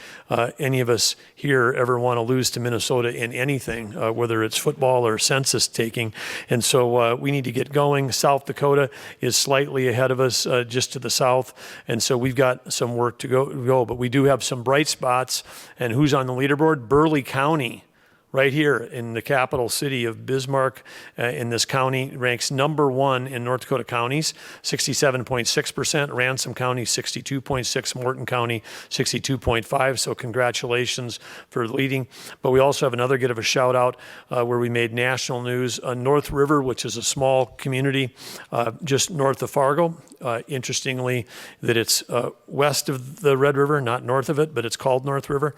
any of us here ever want to lose to Minnesota in anything, whether it's football or census taking. And so we need to get going. South Dakota is slightly ahead of us, just to the south, and so we've got some work to go. But we do have some bright spots, and who's on the leaderboard? Burley County, right here in the capital city of Bismarck, in this county, ranks number 1 in North Dakota counties, 67.6%. Ransom County, 62.6%. Morton County, 62.5%. So congratulations for leading. But we also have another give a shout out where we made national news. North River, which is a small community just north of Fargo. Interestingly, that it's west of the Red River, not north of it, but it's called North River.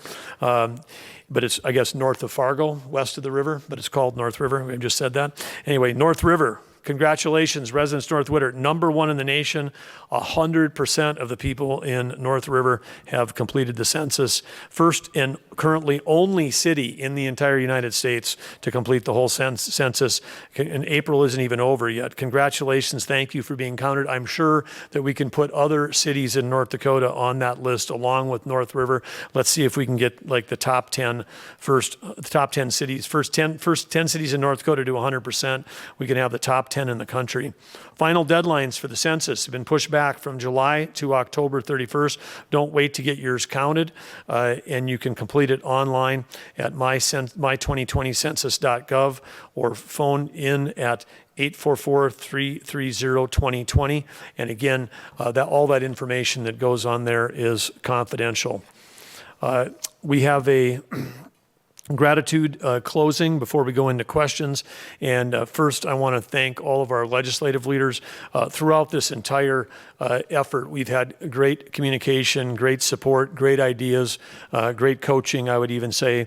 But it's, I guess, north of Fargo, west of the river, but it's called North River. We just said that. Anyway, North River, congratulations, residents North Witter, number 1 in the nation. 100% of the people in North River have completed the census. First and currently only city in the entire United States to complete the whole census. And April isn't even over yet. Congratulations, thank you for being counted. I'm sure that we can put other cities in North Dakota on that list along with North River. Let's see if we can get like the top 10 cities, first 10 cities in North Dakota to 100%. We can have the top 10 in the country. Final deadlines for the census have been pushed back from July to October 31st. Don't wait to get yours counted, and you can complete it online at my2020census.gov or phone in at 844-330-2020. And again, all that information that goes on there is confidential. We have a gratitude closing before we go into questions. And first, I want to thank all of our legislative leaders. Throughout this entire effort, we've had great communication, great support, great ideas, great coaching, I would even say,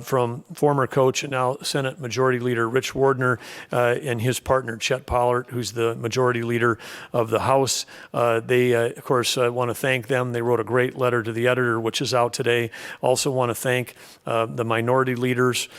from former coach and now Senate Majority Leader Rich Wardner and his partner Chet Pollard, who's the Majority Leader of the House. They, of course, want to thank them. They wrote a great letter to the editor, which is out today. Also want to thank the minority leaders,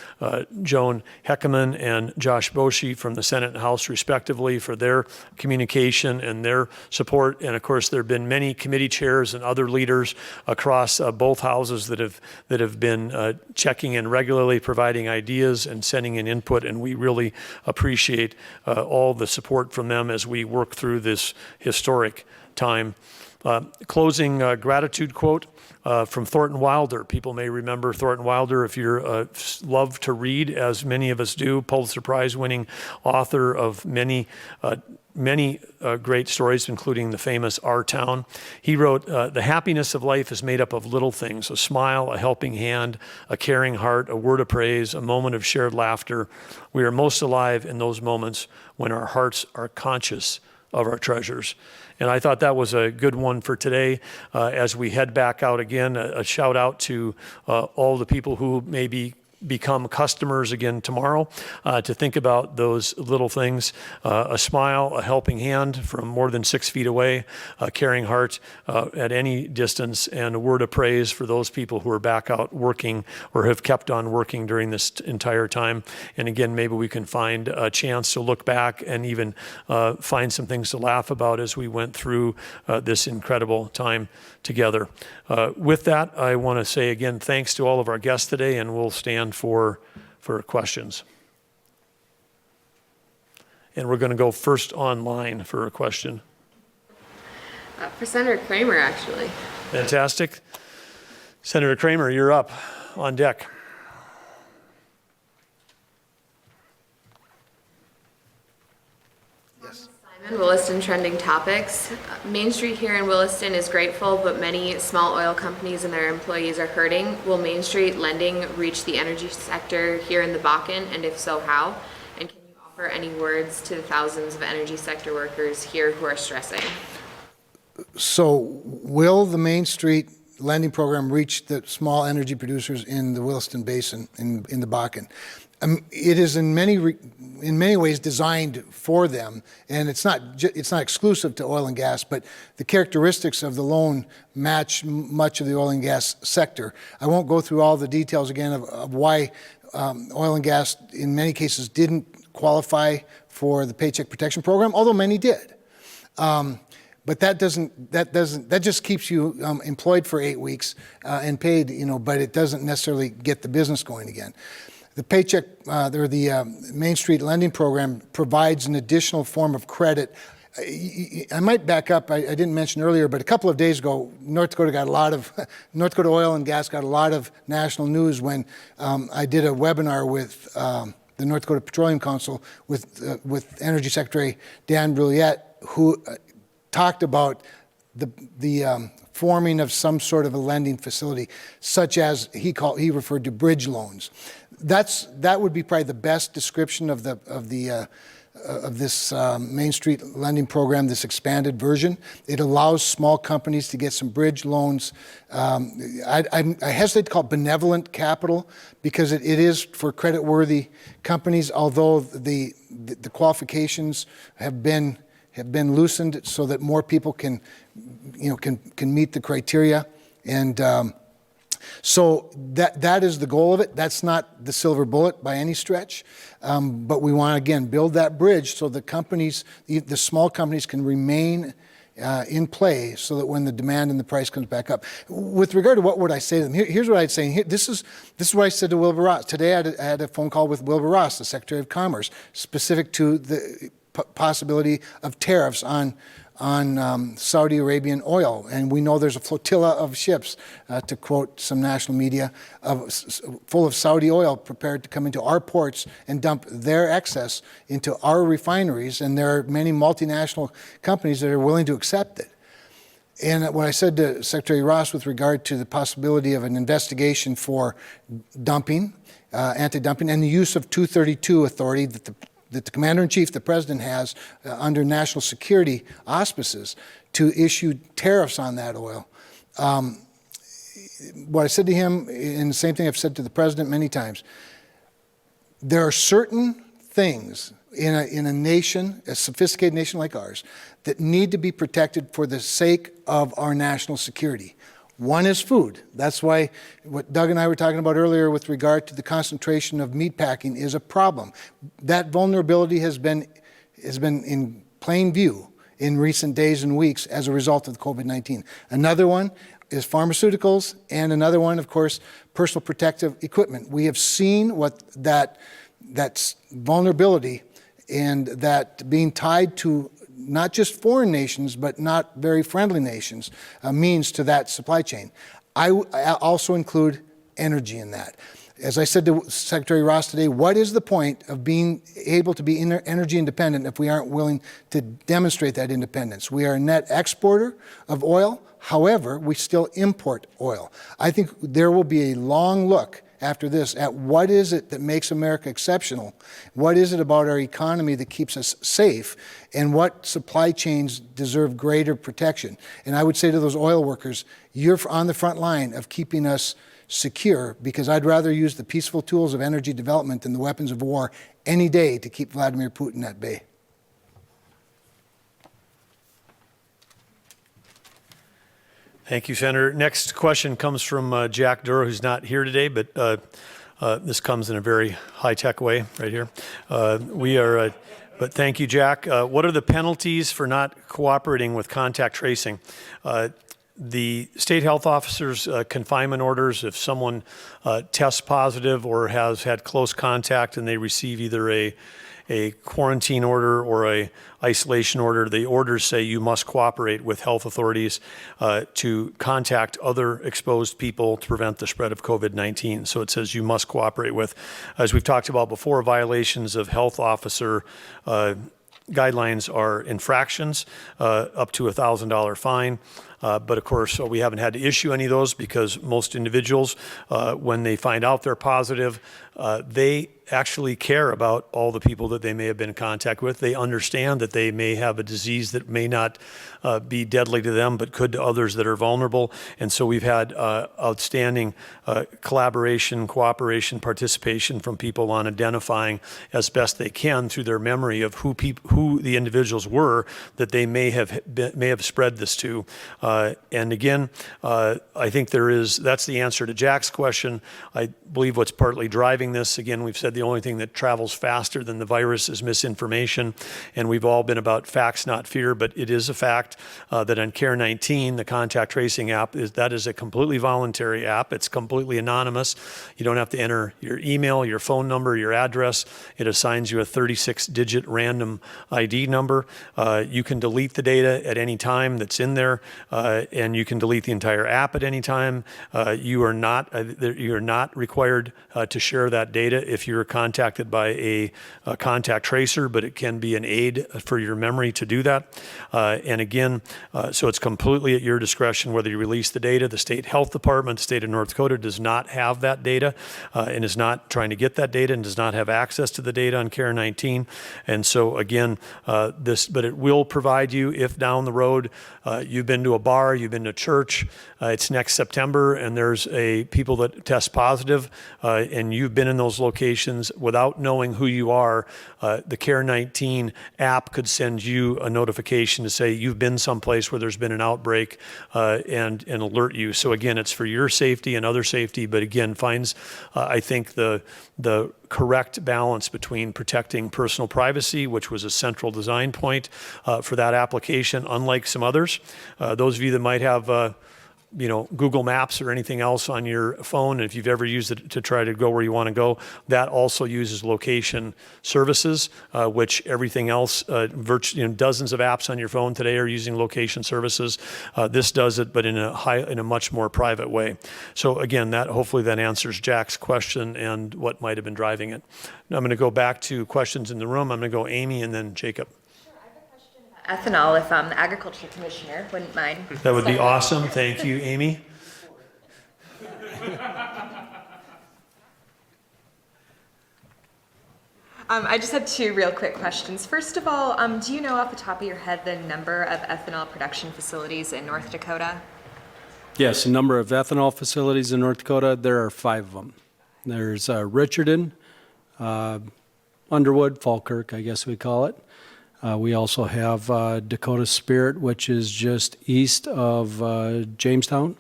Joan Heckeman and Josh Boshi from the Senate and House, respectively, for their communication and their support. And of course, there have been many committee chairs and other leaders across both houses that have been checking in regularly, providing ideas and sending in input. And we really appreciate all the support from them as we work through this historic time. Closing gratitude quote from Thornton Wilder. People may remember Thornton Wilder if you love to read, as many of us do, Pulitzer Prize winning author of many great stories, including the famous Our Town. He wrote, the happiness of life is made up of little things: a smile, a helping hand, a caring heart, a word of praise, a moment of shared laughter. We are most alive in those moments when our hearts are conscious of our treasures. And I thought that was a good one for today. As we head back out again, a shout out to all the people who maybe become customers again tomorrow, to think about those little things: a smile, a helping hand from more than 6 feet away, a caring heart at any distance, and a word of praise for those people who are back out working or have kept on working during this entire time. And again, maybe we can find a chance to look back and even find some things to laugh about as we went through this incredible time together. With that, I want to say again, thanks to all of our guests today, and we'll stand for questions. And we're going to go first online for a question. For Senator Kramer, actually. Fantastic. Senator Kramer, you're up on deck. Yes. And Williston trending topics. Main Street here in Williston is grateful, but many small oil companies and their employees are hurting. Will Main Street lending reach the energy sector here in the Bakken, and if so, how? And can you offer any words to the thousands of energy sector workers here who are stressing? So will the Main Street lending program reach the small energy producers in the Williston Basin in the Bakken? It is in many ways designed for them, and it's not exclusive to oil and gas, but the characteristics of the loan match much of the oil and gas sector. I won't go through all the details again of why oil and gas in many cases didn't qualify for the Paycheck Protection Program, although many did. But that just keeps you employed for 8 weeks and paid, but it doesn't necessarily get the business going again. The Paycheck, or the Main Street Lending Program provides an additional form of credit. I might back up, I didn't mention earlier, but a couple of days ago, North Dakota Oil and Gas got a lot of national news when I did a webinar with the North Dakota Petroleum Council with Energy Secretary Dan Brouillette, who talked about the forming of some sort of a lending facility, such as he referred to bridge loans. That would be probably the best description of this Main Street lending program, this expanded version. It allows small companies to get some bridge loans. I hesitate to call it benevolent capital because it is for credit-worthy companies, although the qualifications have been loosened so that more people can meet the criteria. And so that is the goal of it. That's not the silver bullet by any stretch, but we want to, again, build that bridge so the companies, the small companies, can remain in play so that when the demand and the price comes back up. With regard to what would I say to them, here's what I'd say. This is what I said to Wilbur Ross. Today I had a phone call with Wilbur Ross, the Secretary of Commerce, specific to the possibility of tariffs on Saudi Arabian oil. And we know there's a flotilla of ships, to quote some national media, full of Saudi oil prepared to come into our ports and dump their excess into our refineries. And there are many multinational companies that are willing to accept it. And what I said to Secretary Ross with regard to the possibility of an investigation for dumping, anti-dumping, and the use of 232 authority that the Commander-in-Chief, the President, has under national security auspices to issue tariffs on that oil. What I said to him, and the same thing I've said to the President many times, there are certain things in a nation, a sophisticated nation like ours, that need to be protected for the sake of our national security. One is food. That's why what Doug and I were talking about earlier with regard to the concentration of meat packing is a problem. That vulnerability has been in plain view in recent days and weeks as a result of COVID-19. Another one is pharmaceuticals, and another one, of course, personal protective equipment. We have seen what that vulnerability and that being tied to not just foreign nations, but not very friendly nations, means to that supply chain. I also include energy in that. As I said to Secretary Ross today, what is the point of being able to be energy independent if we aren't willing to demonstrate that independence? We are a net exporter of oil. However, we still import oil. I think there will be a long look after this at what is it that makes America exceptional, what is it about our economy that keeps us safe, and what supply chains deserve greater protection. And I would say to those oil workers, you're on the front line of keeping us secure, because I'd rather use the peaceful tools of energy development than the weapons of war any day to keep Vladimir Putin at bay. Thank you, Senator. Next question comes from Jack Dura, who's not here today, but this comes in a very high-tech way right here. But thank you, Jack. What are the penalties for not cooperating with contact tracing? The state health officers' confinement orders, if someone tests positive or has had close contact and they receive either a quarantine order or a isolation order, the orders say you must cooperate with health authorities to contact other exposed people to prevent the spread of COVID-19. So it says you must cooperate with, as we've talked about before, violations of health officer guidelines are infractions, up to $1,000 fine. But of course, we haven't had to issue any of those because most individuals, when they find out they're positive, they actually care about all the people that they may have been in contact with. They understand that they may have a disease that may not be deadly to them, but could to others that are vulnerable. And so we've had outstanding collaboration, cooperation, participation from people on identifying as best they can through their memory of who the individuals were that they may have spread this to. And again, I think that's the answer to Jack's question. I believe what's partly driving this, again, we've said the only thing that travels faster than the virus is misinformation, and we've all been about facts, not fear, but it is a fact that on Care19, the contact tracing app, that is a completely voluntary app. It's completely anonymous. You don't have to enter your email, your phone number, your address. It assigns you a 36-digit random ID number. You can delete the data at any time that's in there, and you can delete the entire app at any time. You are not required to share that data if you're contacted by a contact tracer, but it can be an aid for your memory to do that. And again, so it's completely at your discretion whether you release the data. The state health department, the state of North Dakota, does not have that data and is not trying to get that data and does not have access to the data on Care19. And so again, but it will provide you if down the road you've been to a bar, you've been to church, it's next September, and there's people that test positive, and you've been in those locations without knowing who you are, the Care19 app could send you a notification to say you've been someplace where there's been an outbreak and alert you. So again, it's for your safety and other safety, but again, finds, I think, the correct balance between protecting personal privacy, which was a central design point for that application, unlike some others. Those of you that might have Google Maps or anything else on your phone, and if you've ever used it to try to go where you want to go, that also uses location services, which everything else, dozens of apps on your phone today are using location services. This does it, but in a much more private way. So again, hopefully that answers Jack's question and what might have been driving it. Now I'm going to go back to questions in the room. I'm going to go Amy and then Jacob. Ethanol, if the Agriculture Commissioner wouldn't mind. That would be awesome. Thank you, Amy. I just have two real quick questions. First of all, do you know off the top of your head the number of ethanol production facilities in North Dakota? Yes, a number of ethanol facilities in North Dakota. There are 5 of them. There's Richardson, Underwood, Falkirk, I guess we call it. We also have Dakota Spirit, which is just east of Jamestown.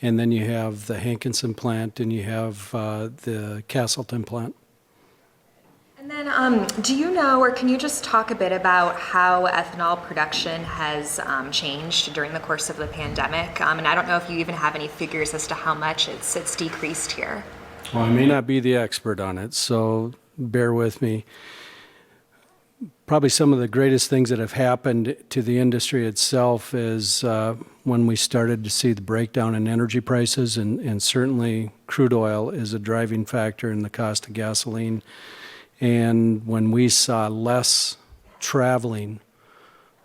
And then you have the Hankinson plant and you have the Castleton plant. And then do you know, or can you just talk a bit about how ethanol production has changed during the course of the pandemic? And I don't know if you even have any figures as to how much it's decreased here. Well, I may not be the expert on it, so bear with me. Probably some of the greatest things that have happened to the industry itself is when we started to see the breakdown in energy prices, and certainly crude oil is a driving factor in the cost of gasoline. And when we saw less traveling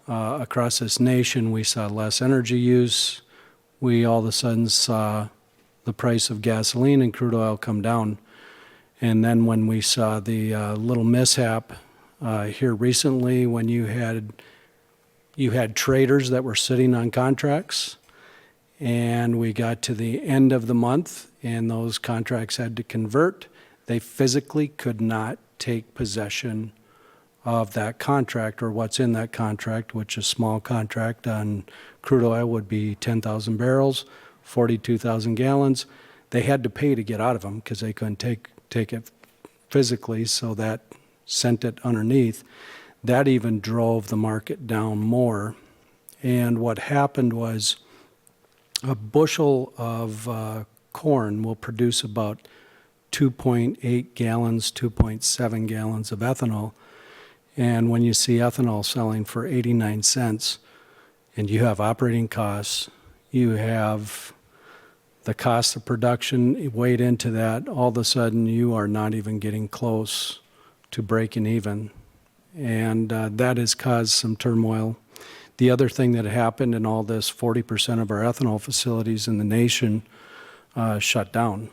across this nation, we saw less energy use. We all of a sudden saw the price of gasoline and crude oil come down. And then when we saw the little mishap here recently, when you had traders that were sitting on contracts, and we got to the end of the month and those contracts had to convert, they physically could not take possession of that contract or what's in that contract, which a small contract on crude oil would be 10,000 barrels, 42,000 gallons. They had to pay to get out of them because they couldn't take it physically, so that sent it underneath. That even drove the market down more. And what happened was a bushel of corn will produce about 2.8 gallons, 2.7 gallons of ethanol. And when you see ethanol selling for 89 cents, and you have operating costs, you have the cost of production weighed into that, all of a sudden you are not even getting close to breaking even. and that has caused some turmoil. The other thing that happened in all this, 40% of our ethanol facilities in the nation shut down.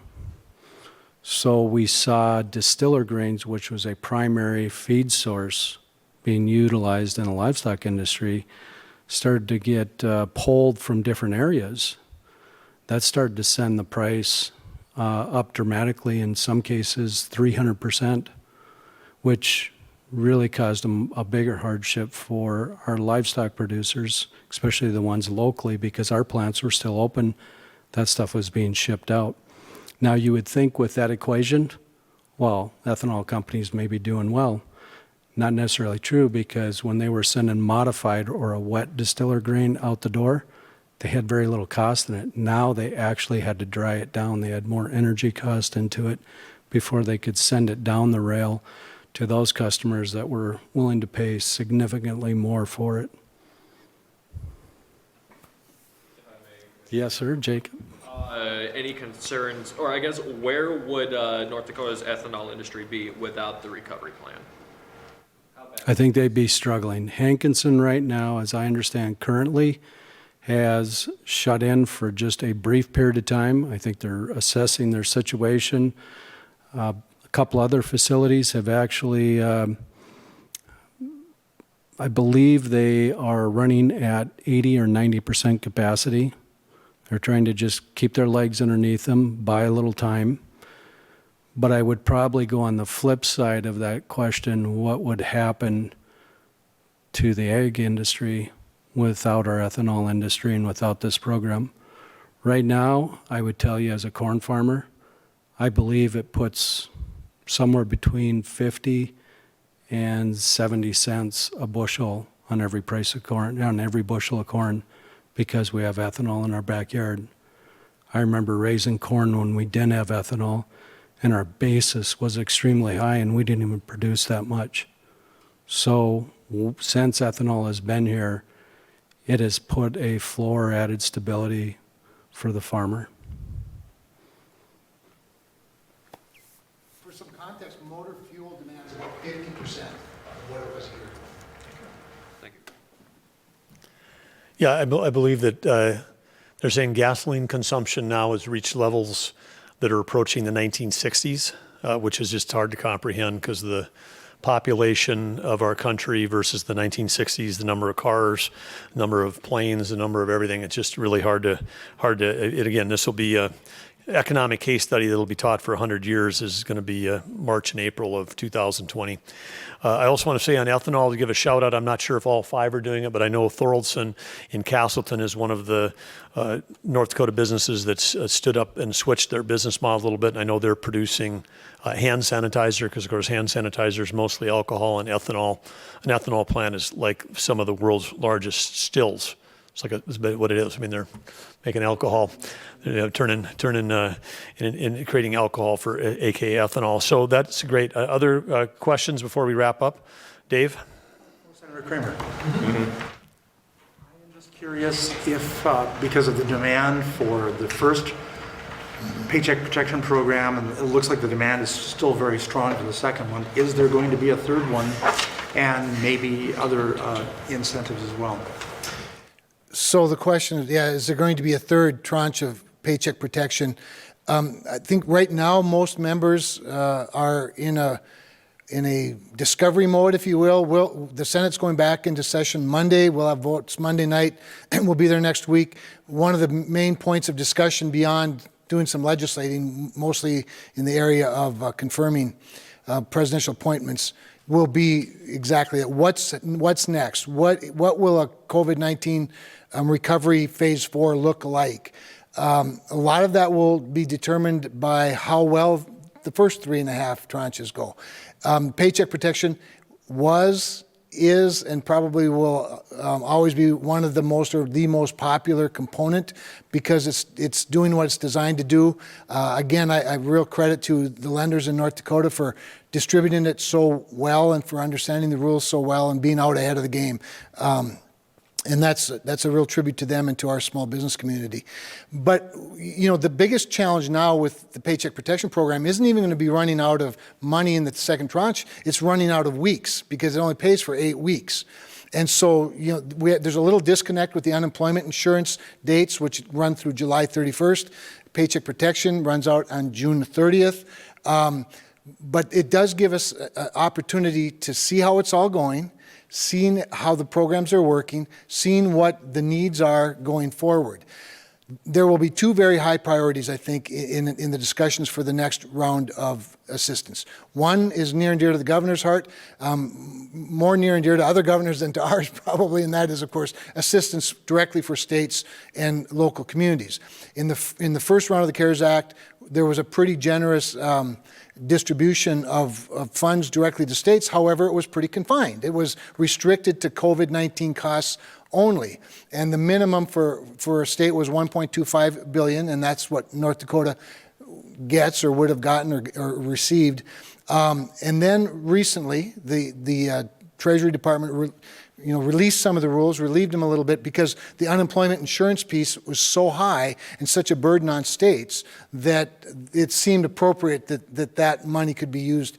So we saw distiller grains, which was a primary feed source being utilized in the livestock industry, started to get pulled from different areas. That started to send the price up dramatically, in some cases 300%, which really caused a bigger hardship for our livestock producers, especially the ones locally, because our plants were still open. That stuff was being shipped out. Now you would think with that equation, well, ethanol companies may be doing well. Not necessarily true, because when they were sending modified or a wet distiller grain out the door, they had very little cost in it. Now they actually had to dry it down. They had more energy cost into it before they could send it down the rail to those customers that were willing to pay significantly more for it. Yes, sir, Jacob. Any concerns, or I guess, where would North Dakota's ethanol industry be without the recovery plan? I think they'd be struggling. Hankinson right now, as I understand currently, has shut in for just a brief period of time. I think they're assessing their situation. A couple other facilities have actually, I believe they are running at 80 or 90% capacity. They're trying to just keep their legs underneath them, buy a little time. But I would probably go on the flip side of that question: what would happen to the ag industry without our ethanol industry and without this program? Right now, I would tell you as a corn farmer, I believe it puts somewhere between 50 and 70 cents a bushel on every price of corn, on every bushel of corn, because we have ethanol in our backyard. I remember raising corn when we didn't have ethanol, and our basis was extremely high, and we didn't even produce that much. So since ethanol has been here, it has put a floor added stability for the farmer. For some context, motor fuel demand is about 50% of what it was here. Thank you. Yeah, I believe that they're saying gasoline consumption now has reached levels that are approaching the 1960s, which is just hard to comprehend because of the population of our country versus the 1960s, the number of cars, number of planes, the number of everything. It's just really hard to, again, this will be a economic case study that'll be taught for 100 years. Is going to be March and April of 2020. I also want to say on ethanol, to give a shout out, I'm not sure if all five are doing it, but I know Thoroldson in Castleton is one of the North Dakota businesses that's stood up and switched their business model a little bit. And I know they're producing hand sanitizer, because of course hand sanitizer is mostly alcohol and ethanol. An ethanol plant is like some of the world's largest stills. It's like it's what it is. I mean, they're making alcohol, turning and creating alcohol for aka ethanol. So that's great. Other questions before we wrap up? Dave? Senator Kramer. I am just curious if, because of the demand for the first Paycheck Protection program, and it looks like the demand is still very strong for the second one, is there going to be a third one and maybe other incentives as well? So the question is, is there going to be a third tranche of Paycheck Protection? I think right now most members are in a discovery mode, if you will. The Senate's going back into session Monday. We'll have votes Monday night, and we'll be there next week. One of the main points of discussion beyond doing some legislating, mostly in the area of confirming presidential appointments, will be exactly that. What's next? What will a COVID-19 recovery phase 4 look like? A lot of that will be determined by how well the first 3.5 tranches go. Paycheck Protection was, is, and probably will always be one of the most, or the most popular component, because it's doing what it's designed to do. Again, I real credit to the lenders in North Dakota for distributing it so well and for understanding the rules so well and being out ahead of the game. And that's a real tribute to them and to our small business community. But, you know, the biggest challenge now with the Paycheck Protection Program isn't even going to be running out of money in the second tranche. It's running out of weeks because it only pays for 8 weeks. And so, you know, there's a little disconnect with the unemployment insurance dates, which run through July 31st. Paycheck Protection runs out on June 30th. But it does give us an opportunity to see how it's all going, seeing how the programs are working, seeing what the needs are going forward. There will be 2 very high priorities, I think, in the discussions for the next round of assistance. One is near and dear to the governor's heart, more near and dear to other governors than to ours probably, and that is, of course, assistance directly for states and local communities. In the first round of the CARES Act, there was a pretty generous distribution of funds directly to states. However, it was pretty confined. It was restricted to COVID-19 costs only. And the minimum for a state was $1.25 billion, and that's what North Dakota gets or would have gotten or received. And then recently, the Treasury Department released some of the rules, relieved them a little bit because the unemployment insurance piece was so high and such a burden on states that it seemed appropriate that money could be used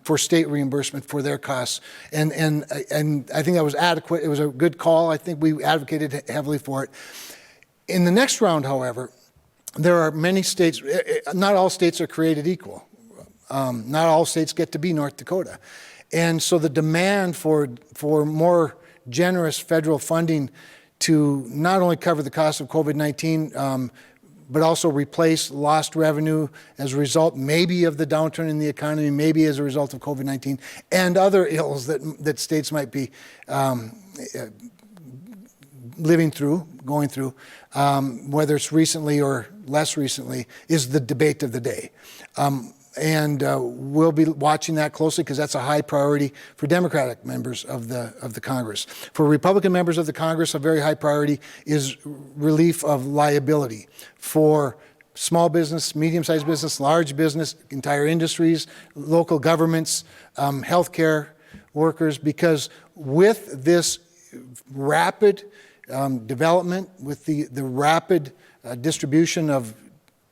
for state reimbursement for their costs. And I think that was adequate. It was a good call. I think we advocated heavily for it. In the next round, however, there are many states, not all states are created equal. Not all states get to be North Dakota. And so the demand for more generous federal funding to not only cover the cost of COVID-19, but also replace lost revenue as a result maybe of the downturn in the economy, maybe as a result of COVID-19, and other ills that states might be going through, whether it's recently or less recently, is the debate of the day. And we'll be watching that closely because that's a high priority for Democratic members of the Congress. For Republican members of the Congress, a very high priority is relief of liability for small business, medium-sized business, large business, entire industries, local governments, healthcare workers, because with this rapid development, with the rapid distribution of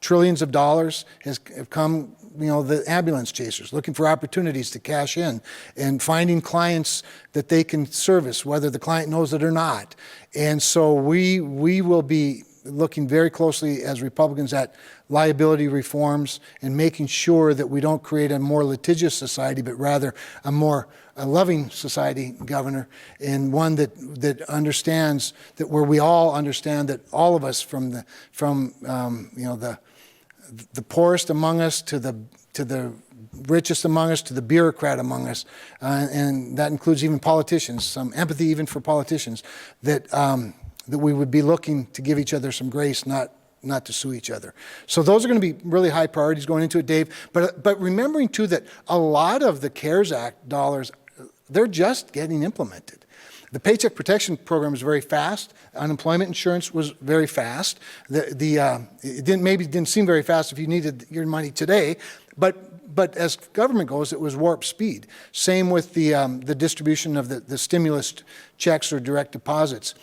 trillions of dollars have come, the ambulance chasers looking for opportunities to cash in and finding clients that they can service, whether the client knows it or not. And so we will be looking very closely as Republicans at liability reforms and making sure that we don't create a more litigious society, but rather a loving society, Governor, and one that understands that where we all understand that all of us from the poorest among us to the richest among us to the bureaucrat among us, and that includes even politicians, some empathy even for politicians, that we would be looking to give each other some grace, not to sue each other. So those are going to be really high priorities going into it, Dave. But remembering too that a lot of the CARES Act dollars, they're just getting implemented. The Paycheck Protection Program is very fast. Unemployment insurance was very fast. It didn't seem very fast if you needed your money today, but as government goes, it was warp speed. Same with the distribution of the stimulus checks or direct deposits.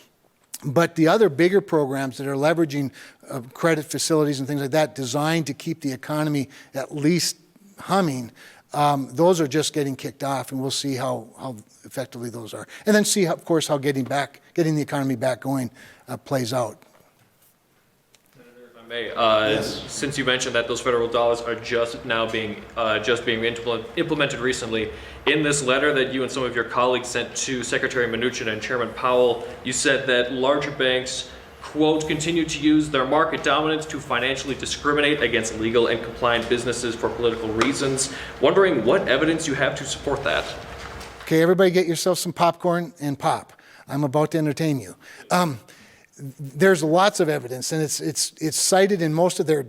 But the other bigger programs that are leveraging credit facilities and things like that designed to keep the economy at least humming, those are just getting kicked off, and we'll see how effectively those are. And then see, of course, how getting the economy back going plays out. Senator, if I may, Yes. Since you mentioned that those federal dollars are just now being implemented recently, in this letter that you and some of your colleagues sent to Secretary Mnuchin and Chairman Powell, you said that larger banks, quote, continue to use their market dominance to financially discriminate against legal and compliant businesses for political reasons. Wondering what evidence you have to support that. Okay, everybody get yourself some popcorn and pop. I'm about to entertain you. There's lots of evidence, and it's cited in most of their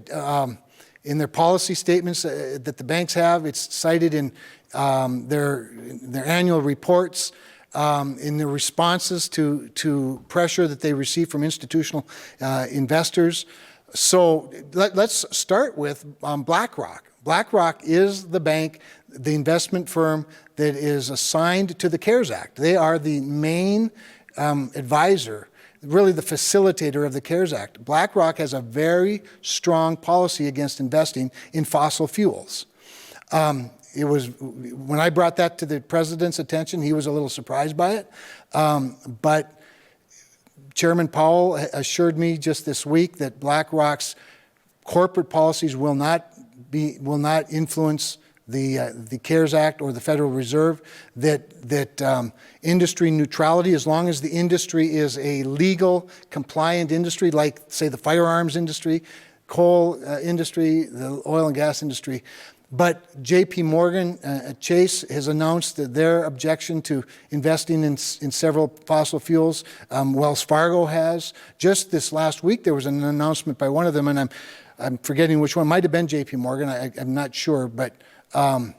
policy statements that the banks have. It's cited in their annual reports. In their responses to pressure that they receive from institutional investors. So let's start with BlackRock. BlackRock is the bank, the investment firm that is assigned to the CARES Act. They are the main advisor, really the facilitator of the CARES Act. BlackRock has a very strong policy against investing in fossil fuels. It was, when I brought that to the president's attention, he was a little surprised by it. But Chairman Powell assured me just this week that BlackRock's corporate policies will not influence the CARES Act or the Federal Reserve, that industry neutrality, as long as the industry is a legal, compliant industry, like, say, the firearms industry, coal industry, the oil and gas industry. But J.P. Morgan Chase has announced that their objection to investing in several fossil fuels. Wells Fargo has. Just this last week, there was an announcement by one of them, and I'm forgetting which one. Might have been J.P. Morgan. I'm not sure, but they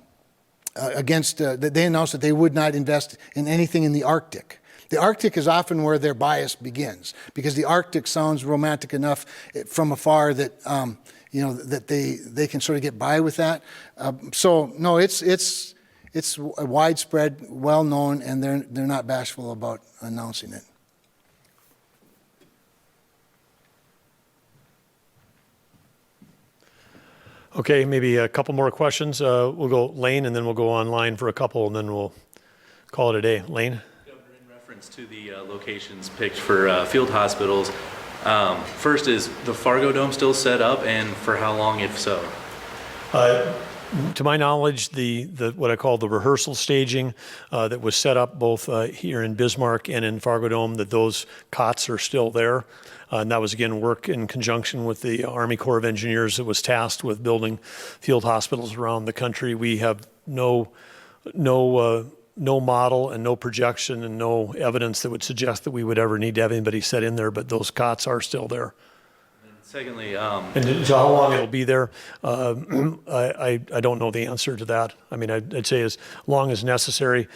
announced that they would not invest in anything in the Arctic. The Arctic is often where their bias begins, because the Arctic sounds romantic enough from afar that that they can sort of get by with that. So no, it's widespread, well known, and they're not bashful about announcing it. Okay, maybe a couple more questions. We'll go Lane, and then we'll go online for a couple, and then we'll call it a day. Lane? Governor, in reference to the locations picked for field hospitals, first, is the Fargo Dome still set up, and for how long, if so? To my knowledge, the what I call the rehearsal staging that was set up both here in Bismarck and in Fargo Dome, that those cots are still there. And that was, again, work in conjunction with the Army Corps of Engineers that was tasked with building field hospitals around the country. We have no model and no projection and no evidence that would suggest that we would ever need to have anybody set in there, but those cots are still there. Secondly, and so how long it'll be there, I don't know the answer to that. I mean, I'd say as long as necessary.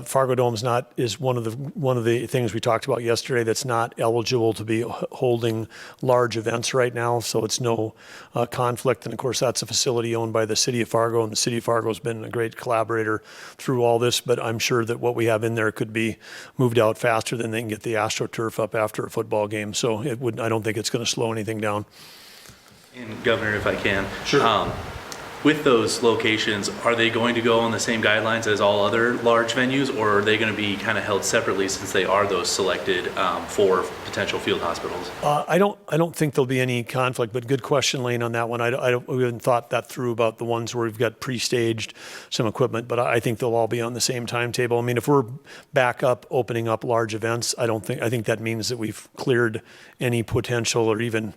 Fargo Dome's is one of the things we talked about yesterday that's not eligible to be holding large events right now, so it's no conflict. And of course, that's a facility owned by the City of Fargo, and the City of Fargo has been a great collaborator through all this. But I'm sure that what we have in there could be moved out faster than they can get the AstroTurf up after a football game. So I don't think it's going to slow anything down. and Governor, if I can. Sure. With those locations, are they going to go on the same guidelines as all other large venues, or are they going to be kind of held separately since they are those selected for potential field hospitals? I don't think there'll be any conflict, but good question, Lane, on that one. We haven't thought that through about the ones where we've got pre-staged some equipment, but I think they'll all be on the same timetable. I mean, if we're back up opening up large events, I think that means that we've cleared any potential or even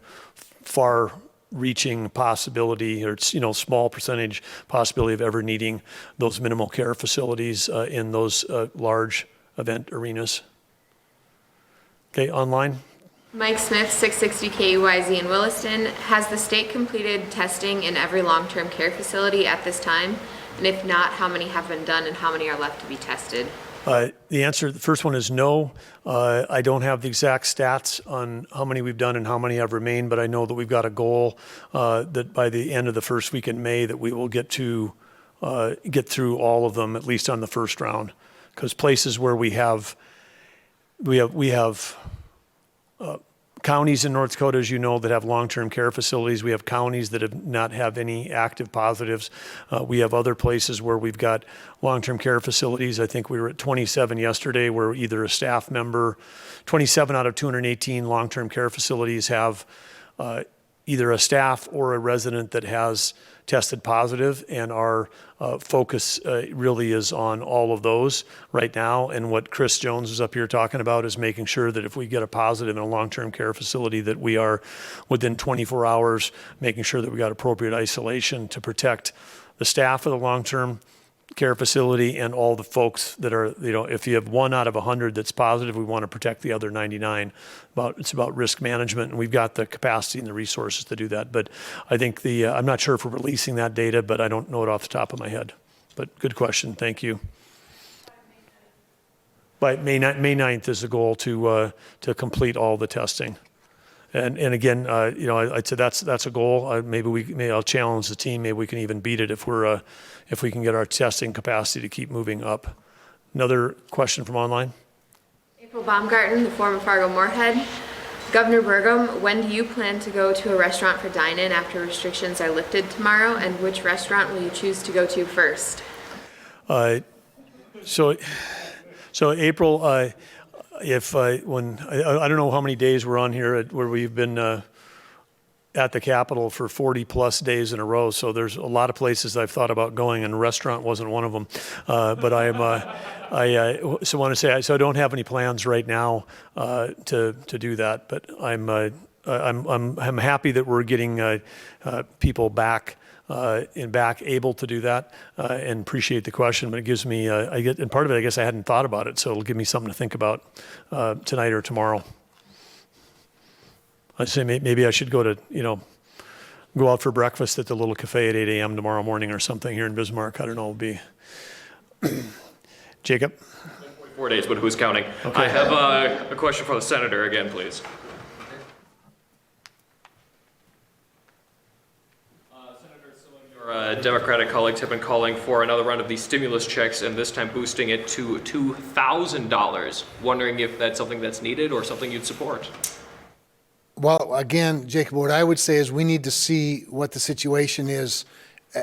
far-reaching possibility, or small percentage possibility of ever needing those minimal care facilities in those large event arenas. Okay, online. Mike Smith, 660 KUYZ in Williston. Has the state completed testing in every long-term care facility at this time? And if not, how many have been done and how many are left to be tested? The answer, the first one is no. I don't have the exact stats on how many we've done and how many have remained, but I know that we've got a goal that by the end of the first week in May that we will get through all of them, at least on the first round. Because places where we have counties in North Dakota, as you know, that have long-term care facilities. We have counties that have not have any active positives. We have other places where we've got long-term care facilities. I think we were at 27 yesterday, where either a staff member, 27 out of 218 long-term care facilities have either a staff or a resident that has tested positive, and our focus really is on all of those right now. And what Chris Jones was up here talking about is making sure that if we get a positive in a long-term care facility, that we are within 24 hours making sure that we got appropriate isolation to protect the staff of the long-term care facility and all the folks that are, if you have 1 out of 100 that's positive, we want to protect the other 99. It's about risk management, and we've got the capacity and the resources to do that. But I think I'm not sure if we're releasing that data, but I don't know it off the top of my head. But good question, thank you. By May 9th is the goal to complete all the testing. And again, I'd say that's a goal. Maybe I'll challenge the team. Maybe we can even beat it if we can get our testing capacity to keep moving up. Another question from online. If April Baumgarten, the former Fargo Moorhead. Governor Burgum, when do you plan to go to a restaurant for dine-in after restrictions are lifted tomorrow, and which restaurant will you choose to go to first? So April, when I don't know how many days we're on here where we've been at the Capitol for 40 plus days in a row. So there's a lot of places I've thought about going, and a restaurant wasn't one of them. But I want to say, so I don't have any plans right now to do that. But I'm happy that we're getting people back able to do that, and appreciate the question. But it gives me and part of it, I guess I hadn't thought about it, so it'll give me something to think about tonight or tomorrow. I say maybe I should go out for breakfast at the little cafe at 8 a.m. tomorrow morning or something here in Bismarck. I don't know. It'll be Jacob. 4 days, but who's counting? Okay. I have a question for the senator again, please. Senator, some of your Democratic colleagues have been calling for another round of these stimulus checks, and this time boosting it to $2,000. Wondering if that's something that's needed or something you'd support. Well, again, Jacob, what I would say is we need to see what the situation is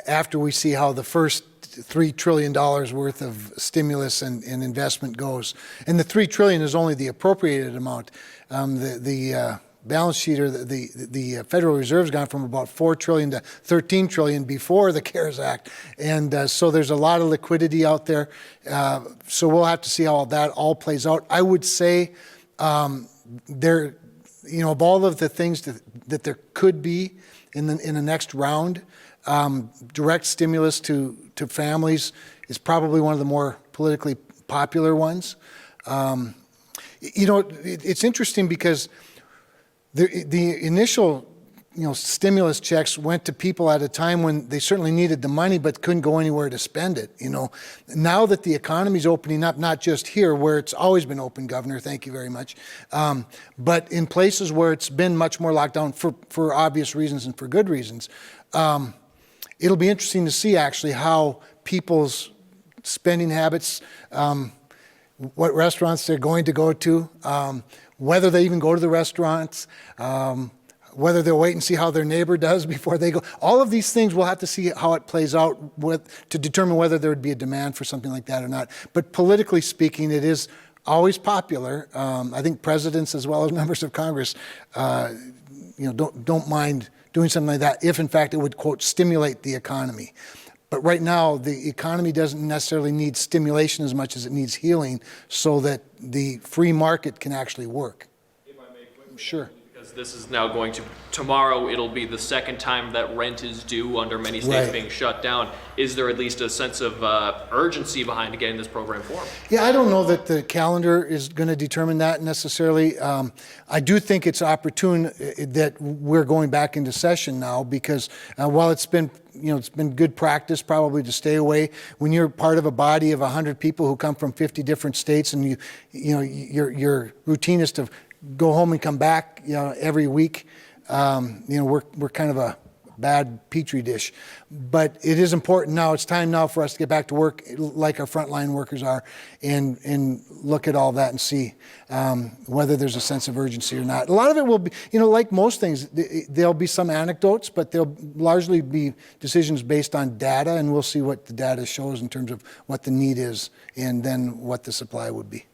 after we see how the first $3 trillion worth of stimulus and investment goes. And the $3 trillion is only the appropriated amount. The balance sheet, or the Federal Reserve's gone from about $4 trillion to $13 trillion before the CARES Act. And so there's a lot of liquidity out there. So we'll have to see how that all plays out. I would say of all of the things that there could be in the next round, direct stimulus to families is probably one of the more politically popular ones. It's interesting because the initial stimulus checks went to people at a time when they certainly needed the money but couldn't go anywhere to spend it. Now that the economy's opening up, not just here where it's always been open, Governor, thank you very much, but in places where it's been much more locked down for obvious reasons and for good reasons, it'll be interesting to see actually how people's spending habits, what restaurants they're going to go to, whether they even go to the restaurants, whether they'll wait and see how their neighbor does before they go. All of these things, we'll have to see how it plays out to determine whether there would be a demand for something like that or not. But politically speaking, it is always popular. I think presidents as well as members of Congress don't mind doing something like that if, in fact, it would, quote, stimulate the economy. But right now, the economy doesn't necessarily need stimulation as much as it needs healing so that the free market can actually work. If I may quickly, sure. Because this is now going to, tomorrow it'll be the second time that rent is due under many states being shut down. Is there at least a sense of urgency behind getting this program formed? Yeah, I don't know that the calendar is going to determine that necessarily. I do think it's opportune that we're going back into session now because while it's been good practice probably to stay away when you're part of a body of 100 people who come from 50 different states, and your routine is to go home and come back every week. We're kind of a bad petri dish, but it is important now. It's time now for us to get back to work like our frontline workers are, and look at all that and see whether there's a sense of urgency or not. A lot of it will be, like most things, there'll be some anecdotes, but there'll largely be decisions based on data, and we'll see what the data shows in terms of what the need is and then what the supply would be.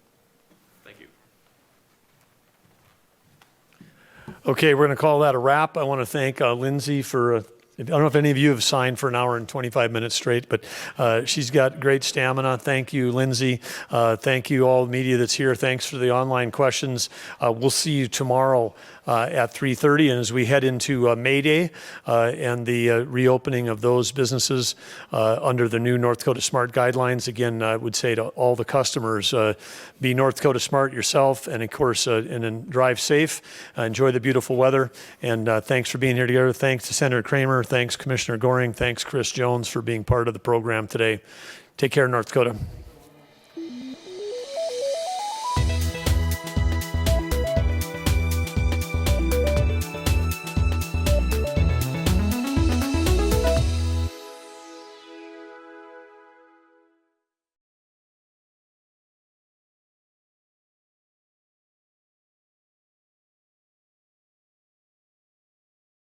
Okay, we're going to call that a wrap. I want to thank Lindsay for, I don't know if any of you have signed for an hour and 25 minutes straight, but she's got great stamina. Thank you, Lindsay. Thank you, all the media that's here. Thanks for the online questions. We'll see you tomorrow at 3:30, and as we head into May Day and the reopening of those businesses under the new North Dakota Smart guidelines, again, I would say to all the customers, be North Dakota Smart yourself, and of course, and then drive safe, enjoy the beautiful weather, and thanks for being here together. Thanks to Senator Kramer, thanks Commissioner Goehring, thanks Chris Jones for being part of the program today. Take care, North Dakota.